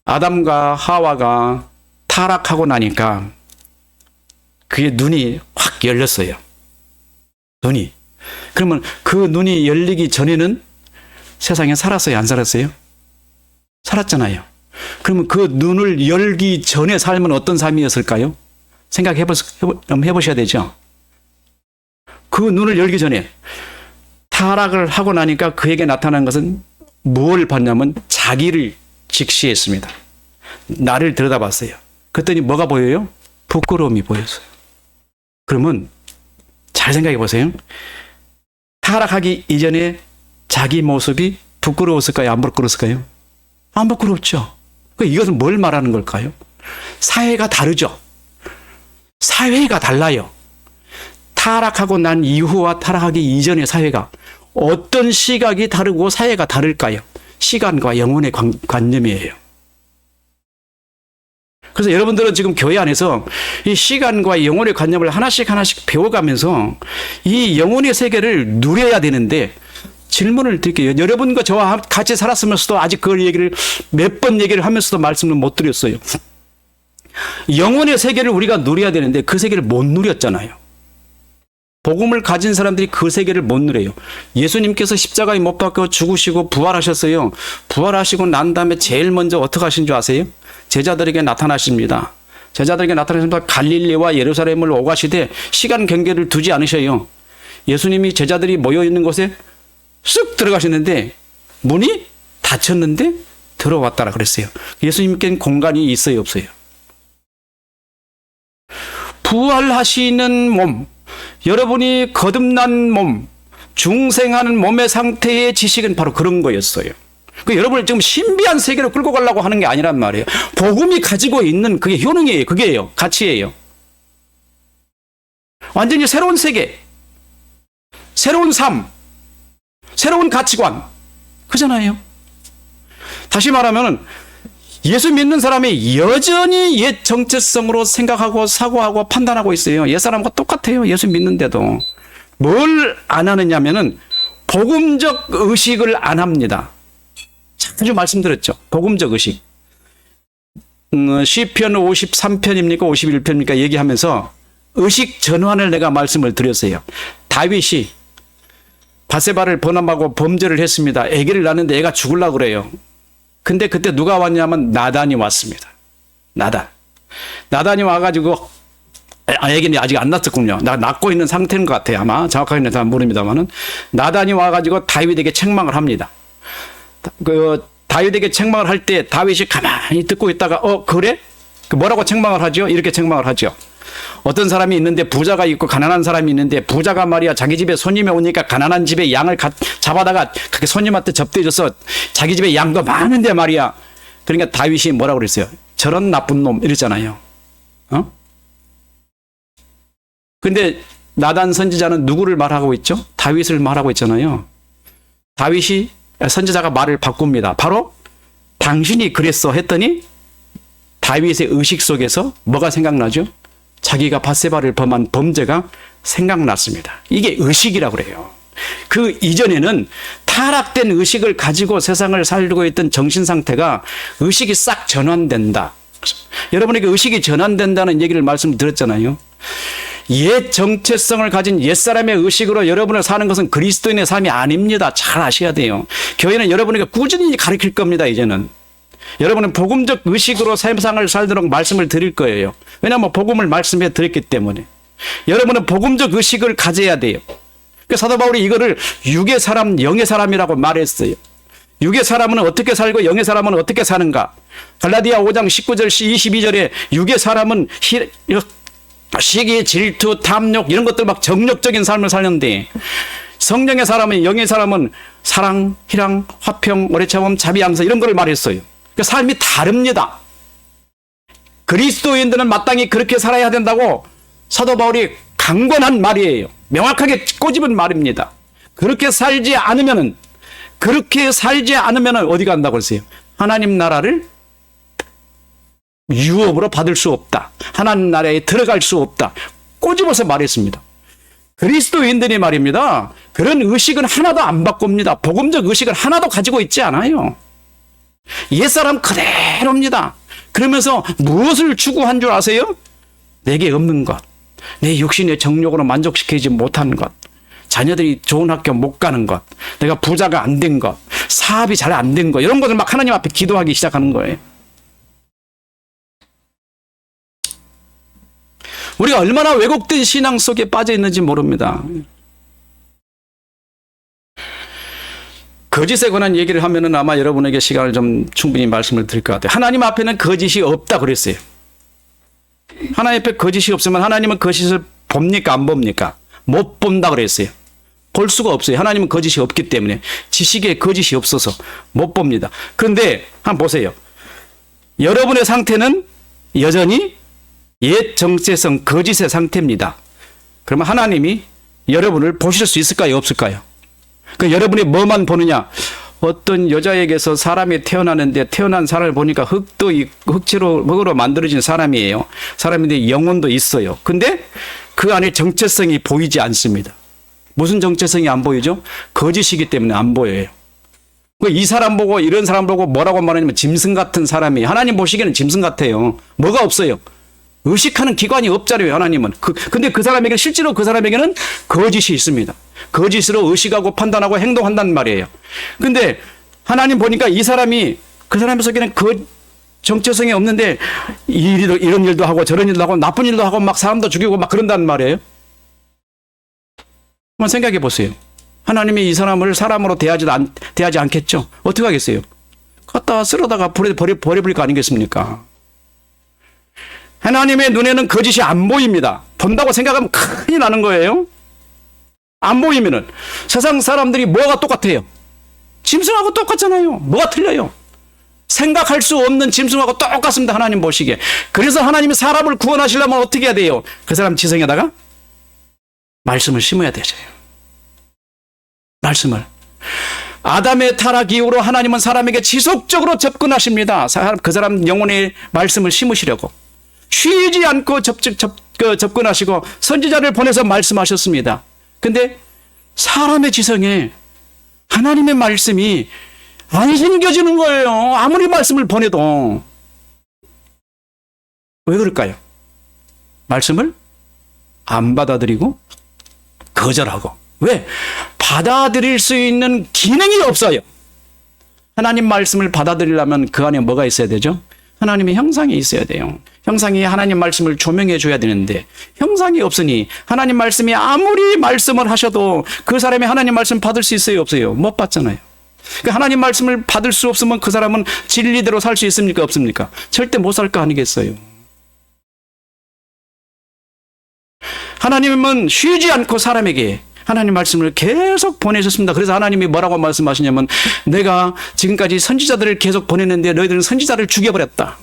아담과 하와가 타락하고 나니까 그의 눈이 확 열렸어요. 눈이. 그러면 그 눈이 열리기 전에는 세상에 살았어요? 안 살았어요? 살았잖아요. 그러면 그 눈을 열기 전에 삶은 어떤 삶이었을까요? 한번 해보셔야 되죠. 그 눈을 열기 전에 타락을 하고 나니까 그에게 나타난 것은 무엇을 봤냐면 자기를 직시했습니다. 나를 들여다봤어요. 그랬더니 뭐가 보여요? 부끄러움이 보였어요. 그러면 잘 생각해 보세요. 타락하기 이전에 자기 모습이 부끄러웠을까요? 안 부끄러웠을까요? 안 부끄럽죠. 이것은 뭘 말하는 걸까요? 사회가 다르죠. 사회가 달라요. 타락하고 난 이후와 타락하기 이전의 사회가 어떤 시각이 다르고 사회가 다를까요? 시간과 영혼의 관념이에요. 그래서 여러분들은 지금 교회 안에서 이 시간과 영혼의 관념을 하나씩 배워가면서 이 영혼의 세계를 누려야 되는데, 질문을 드릴게요. 여러분과 저와 같이 살았으면서도 아직 그 얘기를 몇 번 얘기를 하면서도 말씀을 못 드렸어요. 영혼의 세계를 우리가 누려야 되는데 그 세계를 못 누렸잖아요. 복음을 가진 사람들이 그 세계를 못 누려요. 예수님께서 십자가에 못 박혀 죽으시고 부활하셨어요. 부활하시고 난 다음에 제일 먼저 어떻게 하신 줄 아세요? 제자들에게 나타나십니다. 제자들에게 나타나시면서 갈릴리와 예루살렘을 오가시되 시간 경계를 두지 않으셔요. 예수님이 제자들이 모여있는 곳에 쓱 들어가셨는데 문이 닫혔는데 들어왔다라 그랬어요. 예수님께는 공간이 있어요, 없어요? 부활하시는 몸, 여러분이 거듭난 몸, 중생하는 몸의 상태의 지식은 바로 그런 거였어요. 그 여러분을 지금 신비한 세계로 끌고 가려고 하는 게 아니란 말이에요. 복음이 가지고 있는 그게 효능이에요. 그게예요. 가치예요. 완전히 새로운 세계, 새로운 삶, 새로운 가치관, 그잖아요. 다시 말하면 예수 믿는 사람이 여전히 옛 정체성으로 생각하고 사고하고 판단하고 있어요. 옛사람과 똑같아요. 예수 믿는데도. 뭘 안 하느냐면은 복음적 의식을 안 합니다. 자주 말씀드렸죠. 복음적 의식. 시편 53편입니까? 51편입니까? 얘기하면서 의식 전환을 내가 말씀을 드렸어요. 다윗이 바세바를 번함하고 범죄를 했습니다. 아기를 낳는데 애가 죽으려고 그래요. 근데 그때 누가 왔냐면 나단이 왔습니다. 나단이 와가지고, 애기는 아직 안 낳았군요. 낳고 있는 상태인 것 같아요. 아마 정확하게는 잘 모릅니다만은. 나단이 와가지고 다윗에게 책망을 합니다. 다윗에게 책망을 할 때 다윗이 가만히 듣고 있다가, 그래? 뭐라고 책망을 하죠? 이렇게 책망을 하죠. 어떤 사람이 있는데 부자가 있고 가난한 사람이 있는데, 부자가 말이야 자기 집에 손님이 오니까 가난한 집에 양을 잡아다가 그렇게 손님한테 접대해줘서 자기 집에 양도 많은데 말이야. 그러니까 다윗이 뭐라고 그랬어요? 저런 나쁜 놈 이랬잖아요. 근데 나단 선지자는 누구를 말하고 있죠? 다윗을 말하고 있잖아요. 다윗이 선지자가 말을 바꿉니다. 바로 당신이 그랬어 했더니 다윗의 의식 속에서 뭐가 생각나죠? 자기가 바세바를 범한 범죄가 생각났습니다. 이게 의식이라고 그래요. 그 이전에는 타락된 의식을 가지고 세상을 살고 있던 정신 상태가 의식이 싹 전환된다. 여러분에게 의식이 전환된다는 얘기를 말씀드렸잖아요. 옛 정체성을 가진 옛사람의 의식으로 여러분을 사는 것은 그리스도인의 삶이 아닙니다. 잘 아셔야 돼요. 교회는 여러분에게 꾸준히 가르칠 겁니다. 이제는. 여러분은 복음적 의식으로 세상을 살도록 말씀을 드릴 거예요. 왜냐하면 복음을 말씀해 드렸기 때문에. 여러분은 복음적 의식을 가져야 돼요. 사도 바울이 이거를 육의 사람, 영의 사람이라고 말했어요. 육의 사람은 어떻게 살고 영의 사람은 어떻게 사는가. 갈라디아 5장 19절 22절에 육의 사람은 시기, 질투, 탐욕 이런 것들 막 정욕적인 삶을 살는데, 성령의 사람은, 영의 사람은 사랑, 희랑, 화평, 오래 참음, 자비, 양서 이런 거를 말했어요. 그 삶이 다릅니다. 그리스도인들은 마땅히 그렇게 살아야 된다고 사도 바울이 강권한 말이에요. 명확하게 꼬집은 말입니다. 그렇게 살지 않으면은 어디 간다고 했어요? 하나님 나라를 유업으로 받을 수 없다. 하나님 나라에 들어갈 수 없다. 꼬집어서 말했습니다. 그리스도인들이 말입니다. 그런 의식은 하나도 안 바꿉니다. 복음적 의식을 하나도 가지고 있지 않아요. 옛사람 그대로입니다. 그러면서 무엇을 추구한 줄 아세요? 내게 없는 것, 내 육신의 정욕으로 만족시키지 못하는 것, 자녀들이 좋은 학교 못 가는 것, 내가 부자가 안 된 것, 사업이 잘 안 된 것, 이런 것을 막 하나님 앞에 기도하기 시작하는 거예요. 우리가 얼마나 왜곡된 신앙 속에 빠져 있는지 모릅니다. 거짓에 관한 얘기를 하면은 아마 여러분에게 시간을 좀 충분히 말씀을 드릴 것 같아요. 하나님 앞에는 거짓이 없다 그랬어요. 하나님 앞에 거짓이 없으면 하나님은 거짓을 봅니까? 안 봅니까? 못 본다 그랬어요. 볼 수가 없어요. 하나님은 거짓이 없기 때문에. 지식에 거짓이 없어서 못 봅니다. 그런데 한번 보세요. 여러분의 상태는 여전히 옛 정체성 거짓의 상태입니다. 그러면 하나님이 여러분을 보실 수 있을까요? 없을까요? 그 여러분이 뭐만 보느냐? 어떤 여자에게서 사람이 태어나는데 태어난 사람을 보니까 흙으로 만들어진 사람이에요. 사람인데 영혼도 있어요. 근데 그 안에 정체성이 보이지 않습니다. 무슨 정체성이 안 보이죠? 거짓이기 때문에 안 보여요. 이 사람 보고 이런 사람 보고 뭐라고 말하냐면 짐승 같은 사람이, 하나님 보시기에는 짐승 같아요. 뭐가 없어요? 의식하는 기관이 없잖아요, 하나님은. 근데 그 사람에게는, 실제로 그 사람에게는 거짓이 있습니다. 거짓으로 의식하고 판단하고 행동한단 말이에요. 근데 하나님 보니까 이 사람이, 그 사람 속에는 그 정체성이 없는데 이런 일도 하고 저런 일도 하고 나쁜 일도 하고 막 사람도 죽이고 막 그런단 말이에요. 한번 생각해 보세요. 하나님이 이 사람을 사람으로 대하지 않겠죠? 어떻게 하겠어요? 갖다 쓸어다가 버려버릴 거 아니겠습니까? 하나님의 눈에는 거짓이 안 보입니다. 본다고 생각하면 큰일 나는 거예요. 안 보이면은 세상 사람들이 뭐가 똑같아요? 짐승하고 똑같잖아요. 뭐가 틀려요? 생각할 수 없는 짐승하고 똑같습니다. 하나님 보시기에. 그래서 하나님이 사람을 구원하시려면 어떻게 해야 돼요? 그 사람 지성에다가 말씀을 심어야 되죠. 말씀을. 아담의 타락 이후로 하나님은 사람에게 지속적으로 접근하십니다. 그 사람 영혼의 말씀을 심으시려고. 쉬지 않고 접근하시고 선지자를 보내서 말씀하셨습니다. 근데 사람의 지성에 하나님의 말씀이 안 심겨지는 거예요. 아무리 말씀을 보내도. 왜 그럴까요? 말씀을 안 받아들이고 거절하고. 왜? 받아들일 수 있는 기능이 없어요. 하나님 말씀을 받아들이려면 그 안에 뭐가 있어야 되죠? 하나님의 형상이 있어야 돼요. 형상이 하나님 말씀을 조명해 줘야 되는데 형상이 없으니 하나님 말씀이 아무리 말씀을 하셔도 그 사람이 하나님 말씀 받을 수 있어요? 없어요? 못 받잖아요. 그러니까 하나님 말씀을 받을 수 없으면 그 사람은 진리대로 살 수 있습니까? 없습니까? 절대 못 살 거 아니겠어요? 하나님은 쉬지 않고 사람에게 하나님 말씀을 계속 보내셨습니다. 그래서 하나님이 뭐라고 말씀하시냐면 내가 지금까지 선지자들을 계속 보냈는데 너희들은 선지자를 죽여버렸다.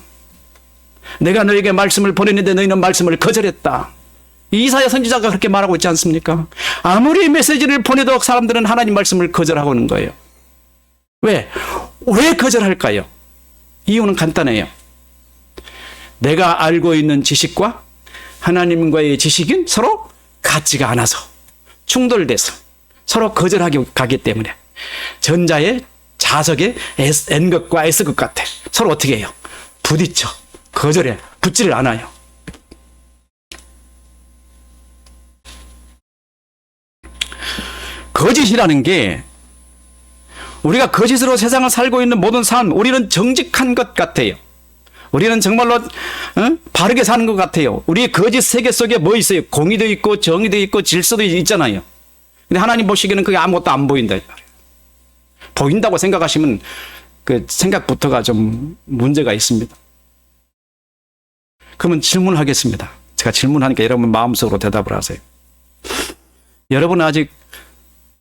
내가 너에게 말씀을 보냈는데 너희는 말씀을 거절했다. 이사야 선지자가 그렇게 말하고 있지 않습니까? 아무리 메시지를 보내도 사람들은 하나님 말씀을 거절하고 있는 거예요. 왜? 왜 거절할까요? 이유는 간단해요. 내가 알고 있는 지식과 하나님과의 지식은 서로 같지가 않아서 충돌돼서 서로 거절하게 가기 때문에 전자의 자석의 N극과 S극 같아. 서로 어떻게 해요? 부딪혀. 거절해. 붙지를 않아요. 거짓이라는 게 우리가 거짓으로 세상을 살고 있는 모든 삶, 우리는 정직한 것 같아요. 우리는 정말로 바르게 사는 것 같아요. 우리의 거짓 세계 속에 뭐 있어요? 공의도 있고 정의도 있고 질서도 있잖아요. 근데 하나님 보시기에는 그게 아무것도 안 보인다. 보인다고 생각하시면 그 생각부터가 좀 문제가 있습니다. 그러면 질문하겠습니다. 제가 질문하니까 여러분 마음속으로 대답을 하세요. 여러분은 아직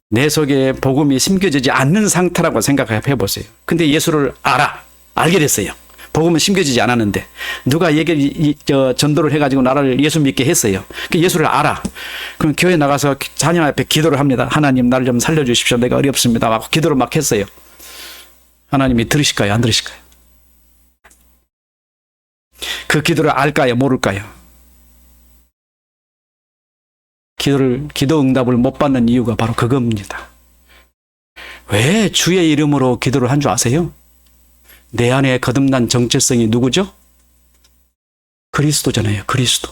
내 속에 복음이 심겨지지 않는 상태라고 생각해 보세요. 근데 예수를 알게 됐어요. 복음은 심겨지지 않았는데 누가 전도를 해가지고 나를 예수 믿게 했어요. 예수를 알아. 그럼 교회 나가서 자녀 앞에 기도를 합니다. 하나님 나를 좀 살려주십시오. 내가 어렵습니다. 하고 기도를 막 했어요. 하나님이 들으실까요? 안 들으실까요? 그 기도를 알까요? 모를까요? 기도 응답을 못 받는 이유가 바로 그겁니다. 왜 주의 이름으로 기도를 한 줄 아세요? 내 안에 거듭난 정체성이 누구죠? 그리스도잖아요. 그리스도.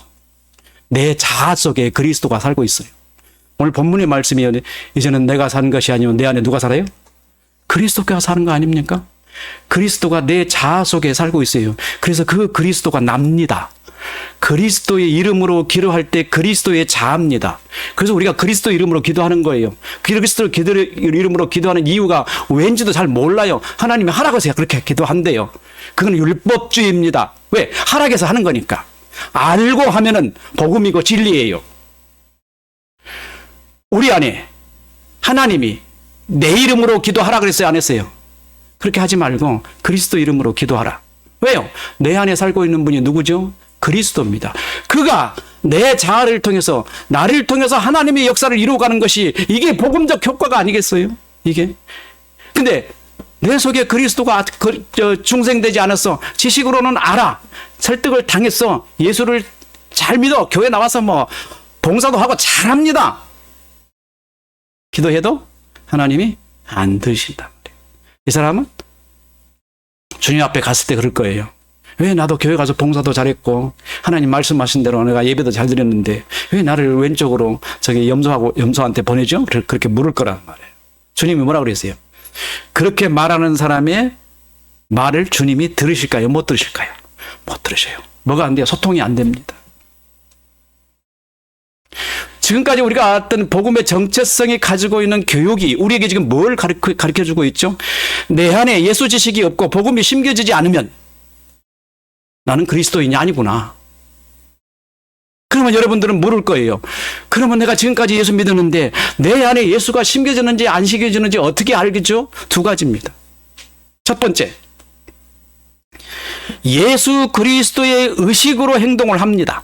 내 자아 속에 그리스도가 살고 있어요. 오늘 본문의 말씀이 이제는 내가 사는 것이 아니면 내 안에 누가 살아요? 그리스도가 사는 거 아닙니까? 그리스도가 내 자아 속에 살고 있어요. 그래서 그 그리스도가 납니다. 그리스도의 이름으로 기도할 때 그리스도의 자아입니다. 그래서 우리가 그리스도 이름으로 기도하는 거예요. 그리스도 이름으로 기도하는 이유가 왠지도 잘 몰라요. 하나님이 하라고 해서 그렇게 기도한대요. 그건 율법주의입니다. 왜? 하락해서 하는 거니까. 알고 하면은 복음이고 진리예요. 우리 안에 하나님이 내 이름으로 기도하라 그랬어요? 안 했어요? 그렇게 하지 말고 그리스도 이름으로 기도하라. 왜요? 내 안에 살고 있는 분이 누구죠? 그리스도입니다. 그가 내 자아를 통해서 나를 통해서 하나님의 역사를 이루어가는 것이 이게 복음적 효과가 아니겠어요? 이게. 근데 내 속에 그리스도가 중생되지 않았어. 지식으로는 알아. 설득을 당했어. 예수를 잘 믿어. 교회 나와서 뭐 봉사도 하고 잘합니다. 기도해도 하나님이 안 들으신다. 이 사람은 주님 앞에 갔을 때 그럴 거예요. 왜 나도 교회 가서 봉사도 잘했고 하나님 말씀하신 대로 내가 예배도 잘 드렸는데 왜 나를 왼쪽으로 저기 염소한테 보내죠? 그렇게 물을 거란 말이에요. 주님이 뭐라고 그랬어요? 그렇게 말하는 사람의 말을 주님이 들으실까요? 못 들으실까요? 못 들으셔요. 뭐가 안 돼요? 소통이 안 됩니다. 지금까지 우리가 어떤 복음의 정체성이 가지고 있는 교육이 우리에게 지금 뭘 가르쳐주고 있죠? 내 안에 예수 지식이 없고 복음이 심겨지지 않으면 나는 그리스도인이 아니구나. 그러면 여러분들은 물을 거예요. 그러면 내가 지금까지 예수 믿었는데 내 안에 예수가 심겨졌는지 안 심겨졌는지 어떻게 알겠죠? 두 가지입니다. 첫 번째, 예수 그리스도의 의식으로 행동을 합니다.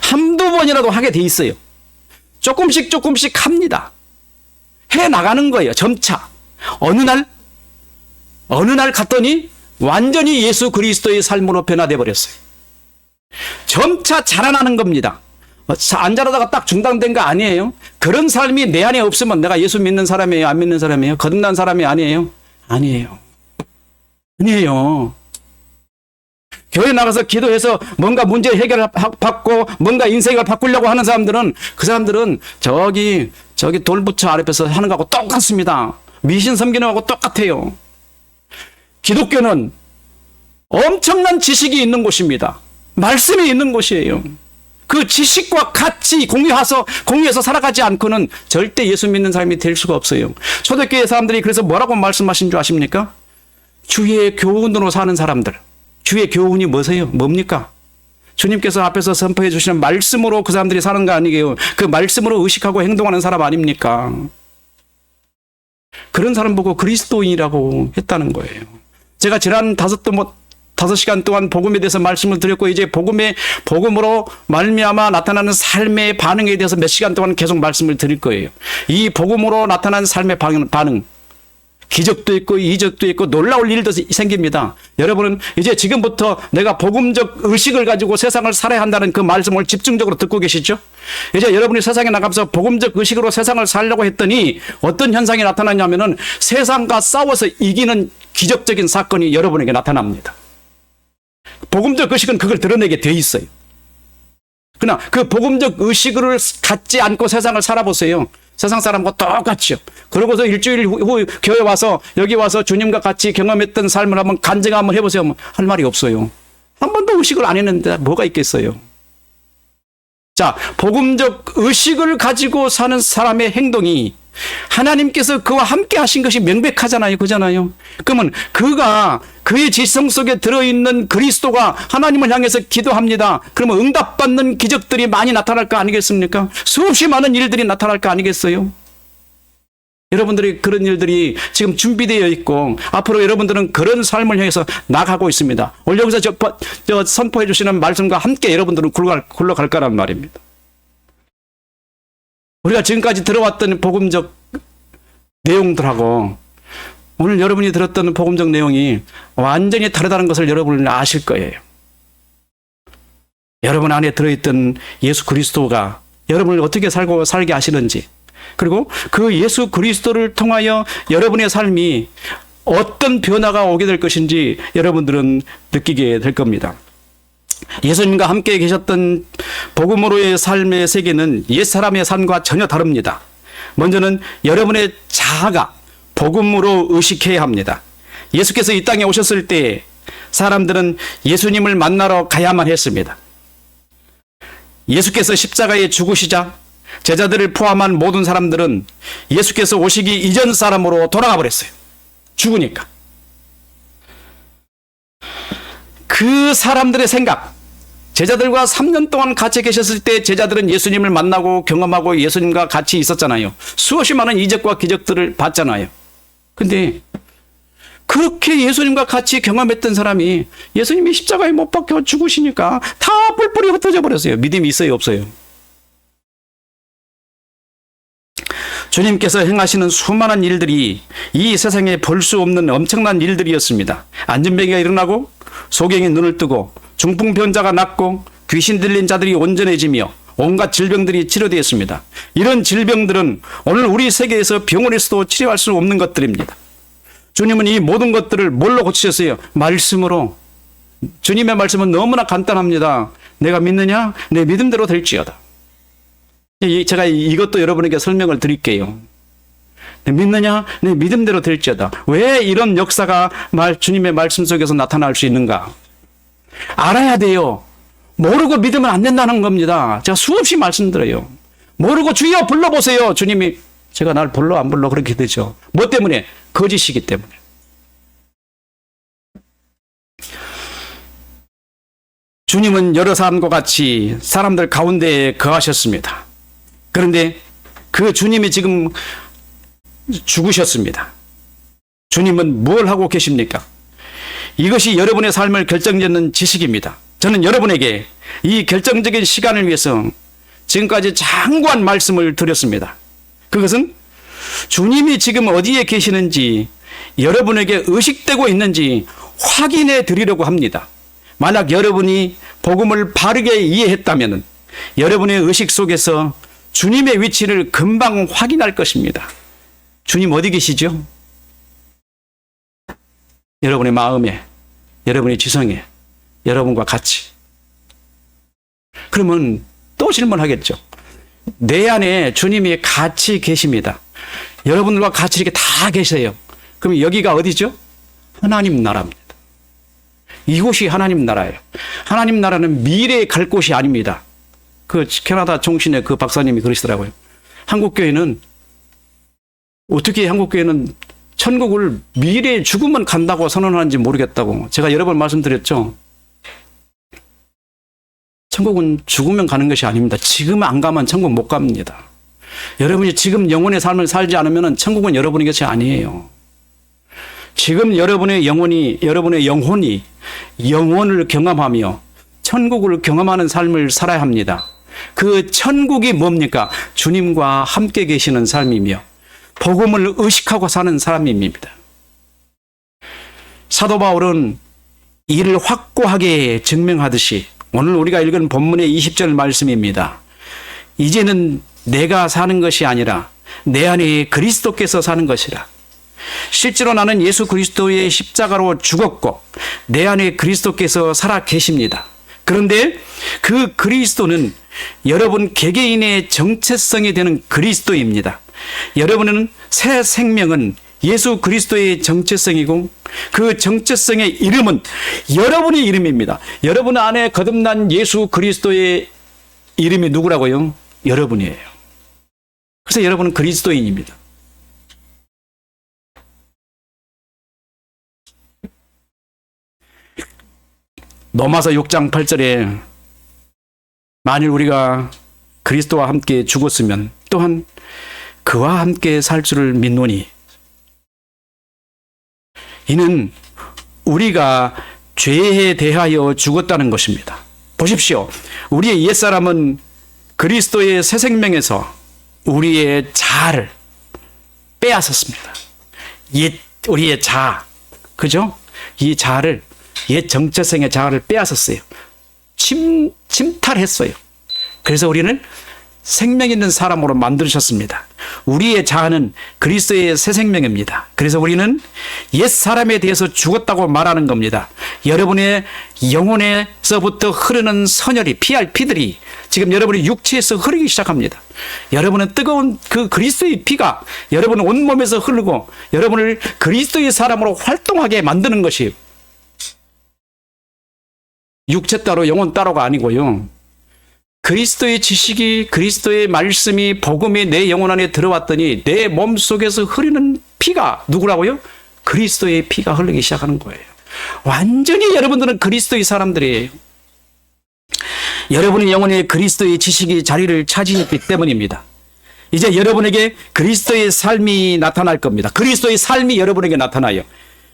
한두 번이라도 하게 돼 있어요. 조금씩 합니다. 해 나가는 거예요. 점차. 어느 날 갔더니 완전히 예수 그리스도의 삶으로 변화돼 버렸어요. 점차 자라나는 겁니다. 안 자라다가 딱 중단된 거 아니에요. 그런 삶이 내 안에 없으면 내가 예수 믿는 사람이에요? 안 믿는 사람이에요? 거듭난 사람이 아니에요? 아니에요. 교회 나가서 기도해서 뭔가 문제 해결을 받고 뭔가 인생을 바꾸려고 하는 사람들은 그 사람들은 저기 돌부처 아래에서 하는 거하고 똑같습니다. 미신 섬기는 거하고 똑같아요. 기독교는 엄청난 지식이 있는 곳입니다. 말씀이 있는 곳이에요. 그 지식과 같이 공유해서 살아가지 않고는 절대 예수 믿는 사람이 될 수가 없어요. 초대교회 사람들이 그래서 뭐라고 말씀하신 줄 아십니까? 주의 교훈으로 사는 사람들. 주의 교훈이 뭡니까? 주님께서 앞에서 선포해 주시는 말씀으로 그 사람들이 사는 거 아니에요. 그 말씀으로 의식하고 행동하는 사람 아닙니까? 그런 사람 보고 그리스도인이라고 했다는 거예요. 제가 지난 5시간 동안 복음에 대해서 말씀을 드렸고 이제 복음으로 말미암아 나타나는 삶의 반응에 대해서 몇 시간 동안 계속 말씀을 드릴 거예요. 이 복음으로 나타나는 삶의 반응. 기적도 있고 이적도 있고 놀라울 일도 생깁니다. 여러분은 이제 지금부터 내가 복음적 의식을 가지고 세상을 살아야 한다는 그 말씀을 집중적으로 듣고 계시죠? 이제 여러분이 세상에 나가면서 복음적 의식으로 세상을 살려고 했더니 어떤 현상이 나타나냐면은 세상과 싸워서 이기는 기적적인 사건이 여러분에게 나타납니다. 복음적 의식은 그걸 드러내게 돼 있어요. 그러나 그 복음적 의식을 갖지 않고 세상을 살아보세요. 세상 사람과 똑같죠. 그러고서 일주일 후 교회 와서 여기 와서 주님과 같이 경험했던 삶을 한번 간증 한번 해보세요. 할 말이 없어요. 한 번도 의식을 안 했는데 뭐가 있겠어요. 자, 복음적 의식을 가지고 사는 사람의 행동이 하나님께서 그와 함께 하신 것이 명백하잖아요. 그잖아요. 그러면 그의 지성 속에 들어있는 그리스도가 하나님을 향해서 기도합니다. 그러면 응답받는 기적들이 많이 나타날 거 아니겠습니까? 수없이 많은 일들이 나타날 거 아니겠어요? 여러분들이 그런 일들이 지금 준비되어 있고 앞으로 여러분들은 그런 삶을 향해서 나가고 있습니다. 오늘 여기서 저 선포해 주시는 말씀과 함께 여러분들은 굴러갈 거란 말입니다. 우리가 지금까지 들어왔던 복음적 내용들하고 오늘 여러분이 들었던 복음적 내용이 완전히 다르다는 것을 여러분은 아실 거예요. 여러분 안에 들어있던 예수 그리스도가 여러분을 어떻게 살게 하시는지, 그리고 그 예수 그리스도를 통하여 여러분의 삶이 어떤 변화가 오게 될 것인지 여러분들은 느끼게 될 겁니다. 예수님과 함께 계셨던 복음으로의 삶의 세계는 옛사람의 삶과 전혀 다릅니다. 먼저는 여러분의 자아가 복음으로 의식해야 합니다. 예수께서 이 땅에 오셨을 때 사람들은 예수님을 만나러 가야만 했습니다. 예수께서 십자가에 죽으시자 제자들을 포함한 모든 사람들은 예수께서 오시기 이전 사람으로 돌아가 버렸어요. 죽으니까. 그 사람들의 생각, 제자들과 3년 동안 같이 계셨을 때 제자들은 예수님을 만나고 경험하고 예수님과 같이 있었잖아요. 수없이 많은 이적과 기적들을 봤잖아요. 근데 그렇게 예수님과 같이 경험했던 사람이 예수님이 십자가에 못 박혀 죽으시니까 다 뿔뿔이 흩어져 버렸어요. 믿음이 있어요, 없어요? 주님께서 행하시는 수많은 일들이 이 세상에 볼 수 없는 엄청난 일들이었습니다. 안전병이가 일어나고 소경이 눈을 뜨고 중풍병자가 낫고 귀신 들린 자들이 온전해지며 온갖 질병들이 치료되었습니다. 이런 질병들은 오늘 우리 세계에서 병원에서도 치료할 수 없는 것들입니다. 주님은 이 모든 것들을 뭘로 고치셨어요? 말씀으로. 주님의 말씀은 너무나 간단합니다. 내가 믿느냐? 내 믿음대로 될지어다. 제가 이것도 여러분에게 설명을 드릴게요. 믿느냐? 내 믿음대로 될지어다. 왜 이런 역사가 주님의 말씀 속에서 나타날 수 있는가? 알아야 돼요. 모르고 믿으면 안 된다는 겁니다. 제가 수없이 말씀드려요. 모르고 주여 불러보세요. 주님이 제가 날 불러 안 불러 그렇게 되죠. 뭐 때문에? 거짓이기 때문에. 주님은 여러 사람과 같이 사람들 가운데에 거하셨습니다. 그런데 그 주님이 지금 죽으셨습니다. 주님은 뭘 하고 계십니까? 이것이 여러분의 삶을 결정짓는 지식입니다. 저는 여러분에게 이 결정적인 시간을 위해서 지금까지 장구한 말씀을 드렸습니다. 그것은 주님이 지금 어디에 계시는지 여러분에게 의식되고 있는지 확인해 드리려고 합니다. 만약 여러분이 복음을 바르게 이해했다면 여러분의 의식 속에서 주님의 위치를 금방 확인할 것입니다. 주님 어디 계시죠? 여러분의 마음에, 여러분의 지성에, 여러분과 같이. 그러면 또 질문하겠죠. 내 안에 주님이 같이 계십니다. 여러분들과 같이 이렇게 다 계세요. 그럼 여기가 어디죠? 하나님 나라입니다. 이곳이 하나님 나라예요. 하나님 나라는 미래에 갈 곳이 아닙니다. 그 캐나다 종신의 그 박사님이 그러시더라고요. 한국교회는 어떻게 한국교회는 천국을 미래에 죽으면 간다고 선언하는지 모르겠다고. 제가 여러 번 말씀드렸죠. 천국은 죽으면 가는 것이 아닙니다. 지금 안 가면 천국 못 갑니다. 여러분이 지금 영혼의 삶을 살지 않으면 천국은 여러분의 것이 아니에요. 지금 여러분의 영혼이 영혼을 경험하며 천국을 경험하는 삶을 살아야 합니다. 그 천국이 뭡니까? 주님과 함께 계시는 삶이며 복음을 의식하고 사는 사람입니다. 사도 바울은 이를 확고하게 증명하듯이 오늘 우리가 읽은 본문의 20절 말씀입니다. 이제는 내가 사는 것이 아니라 내 안에 그리스도께서 사는 것이라. 실제로 나는 예수 그리스도의 십자가로 죽었고 내 안에 그리스도께서 살아 계십니다. 그런데 그 그리스도는 여러분 개개인의 정체성이 되는 그리스도입니다. 여러분은 새 생명은 예수 그리스도의 정체성이고 그 정체성의 이름은 여러분의 이름입니다. 여러분 안에 거듭난 예수 그리스도의 이름이 누구라고요? 여러분이에요. 그래서 여러분은 그리스도인입니다. 로마서 6장 8절에 만일 우리가 그리스도와 함께 죽었으면 또한 그와 함께 살 줄을 믿노니 이는 우리가 죄에 대하여 죽었다는 것입니다. 보십시오. 우리의 옛사람은 그리스도의 새 생명에서 우리의 자아를 빼앗았습니다. 우리의 자아, 그죠? 이 자아를, 옛 정체성의 자아를 빼앗았어요. 침탈했어요. 그래서 우리는 생명 있는 사람으로 만드셨습니다. 우리의 자아는 그리스도의 새 생명입니다. 그래서 우리는 옛 사람에 대해서 죽었다고 말하는 겁니다. 여러분의 영혼에서부터 흐르는 선혈이 피들이 지금 여러분의 육체에서 흐르기 시작합니다. 여러분은 뜨거운 그 그리스도의 피가 여러분의 온몸에서 흐르고 여러분을 그리스도의 사람으로 활동하게 만드는 것이 육체 따로 영혼 따로가 아니고요. 그리스도의 지식이, 그리스도의 말씀이, 복음이 내 영혼 안에 들어왔더니 내 몸 속에서 흐르는 피가 누구라고요? 그리스도의 피가 흐르기 시작하는 거예요. 완전히 여러분들은 그리스도의 사람들이에요. 여러분의 영혼에 그리스도의 지식이 자리를 차지했기 때문입니다. 이제 여러분에게 그리스도의 삶이 나타날 겁니다. 그리스도의 삶이 여러분에게 나타나요.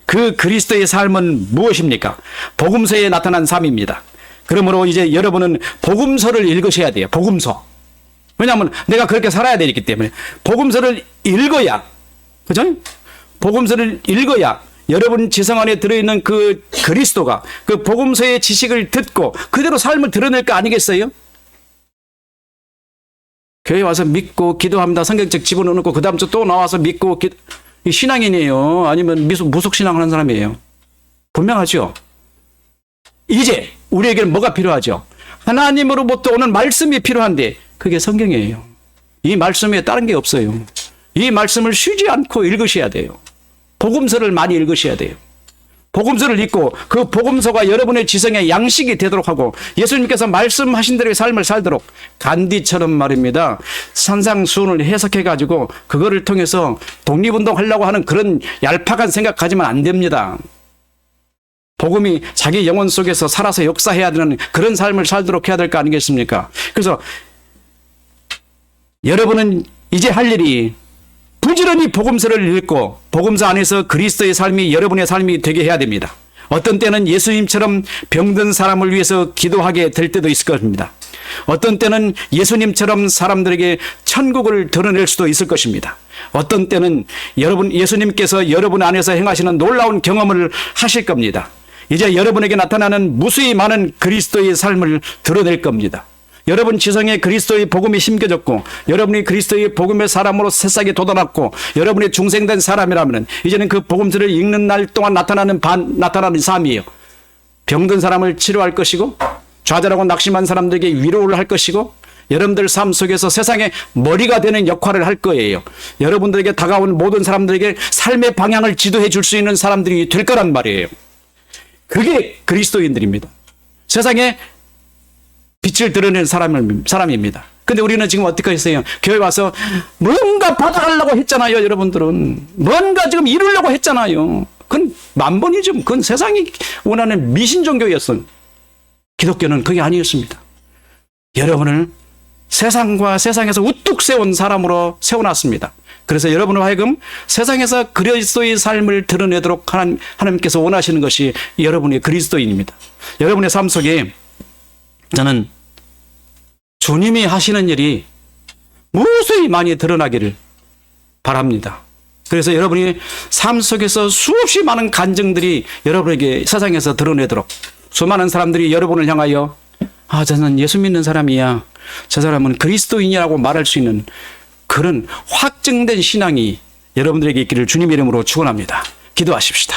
그 그리스도의 삶은 무엇입니까? 복음서에 나타난 삶입니다. 그러므로 이제 여러분은 복음서를 읽으셔야 돼요. 복음서. 왜냐하면 내가 그렇게 살아야 되기 때문에. 복음서를 읽어야, 그죠? 복음서를 읽어야 여러분 지성 안에 들어있는 그 그리스도가 그 복음서의 지식을 듣고 그대로 삶을 드러낼 거 아니겠어요? 교회 와서 믿고 기도합니다. 성경책 집어넣고 그 다음 주 또 나와서 믿고 이 신앙인이에요? 아니면 무속신앙 하는 사람이에요? 분명하죠? 이제 우리에게는 뭐가 필요하죠? 하나님으로부터 오는 말씀이 필요한데 그게 성경이에요. 이 말씀에 다른 게 없어요. 이 말씀을 쉬지 않고 읽으셔야 돼요. 복음서를 많이 읽으셔야 돼요. 복음서를 읽고 그 복음서가 여러분의 지성의 양식이 되도록 하고 예수님께서 말씀하신 대로의 삶을 살도록 간디처럼 말입니다. 산상수훈을 해석해가지고 그거를 통해서 독립운동하려고 하는 그런 얄팍한 생각하지만 안 됩니다. 복음이 자기 영혼 속에서 살아서 역사해야 되는 그런 삶을 살도록 해야 될 거 아니겠습니까? 그래서 여러분은 이제 할 일이 부지런히 복음서를 읽고 복음서 안에서 그리스도의 삶이 여러분의 삶이 되게 해야 됩니다. 어떤 때는 예수님처럼 병든 사람을 위해서 기도하게 될 때도 있을 것입니다. 어떤 때는 예수님처럼 사람들에게 천국을 드러낼 수도 있을 것입니다. 어떤 때는 예수님께서 여러분 안에서 행하시는 놀라운 경험을 하실 겁니다. 이제 여러분에게 나타나는 무수히 많은 그리스도의 삶을 드러낼 겁니다. 여러분 지성에 그리스도의 복음이 심겨졌고 여러분이 그리스도의 복음의 사람으로 새싹이 돋아났고 여러분이 중생된 사람이라면 이제는 그 복음서를 읽는 날 동안 나타나는 삶이에요. 병든 사람을 치료할 것이고 좌절하고 낙심한 사람들에게 위로를 할 것이고 여러분들 삶 속에서 세상의 머리가 되는 역할을 할 거예요. 여러분들에게 다가온 모든 사람들에게 삶의 방향을 지도해 줄 수 있는 사람들이 될 거란 말이에요. 그게 그리스도인들입니다. 세상에 빛을 드러낸 사람입니다. 근데 우리는 지금 어떻게 했어요? 교회 와서 뭔가 받아가려고 했잖아요. 여러분들은 뭔가 지금 이루려고 했잖아요. 그건 만번이죠. 그건 세상이 원하는 미신 종교였어요. 기독교는 그게 아니었습니다. 여러분을 세상과 세상에서 우뚝 세운 사람으로 세워놨습니다. 그래서 여러분을 하여금 세상에서 그리스도의 삶을 드러내도록 하나님께서 원하시는 것이 여러분의 그리스도인입니다. 여러분의 삶 속에 저는 주님이 하시는 일이 무수히 많이 드러나기를 바랍니다. 그래서 여러분이 삶 속에서 수없이 많은 간증들이 여러분에게 세상에서 드러내도록 수많은 사람들이 여러분을 향하여 저는 예수 믿는 사람이야. 저 사람은 그리스도인이라고 말할 수 있는 그런 확증된 신앙이 여러분들에게 있기를 주님의 이름으로 축원합니다. 기도하십시다.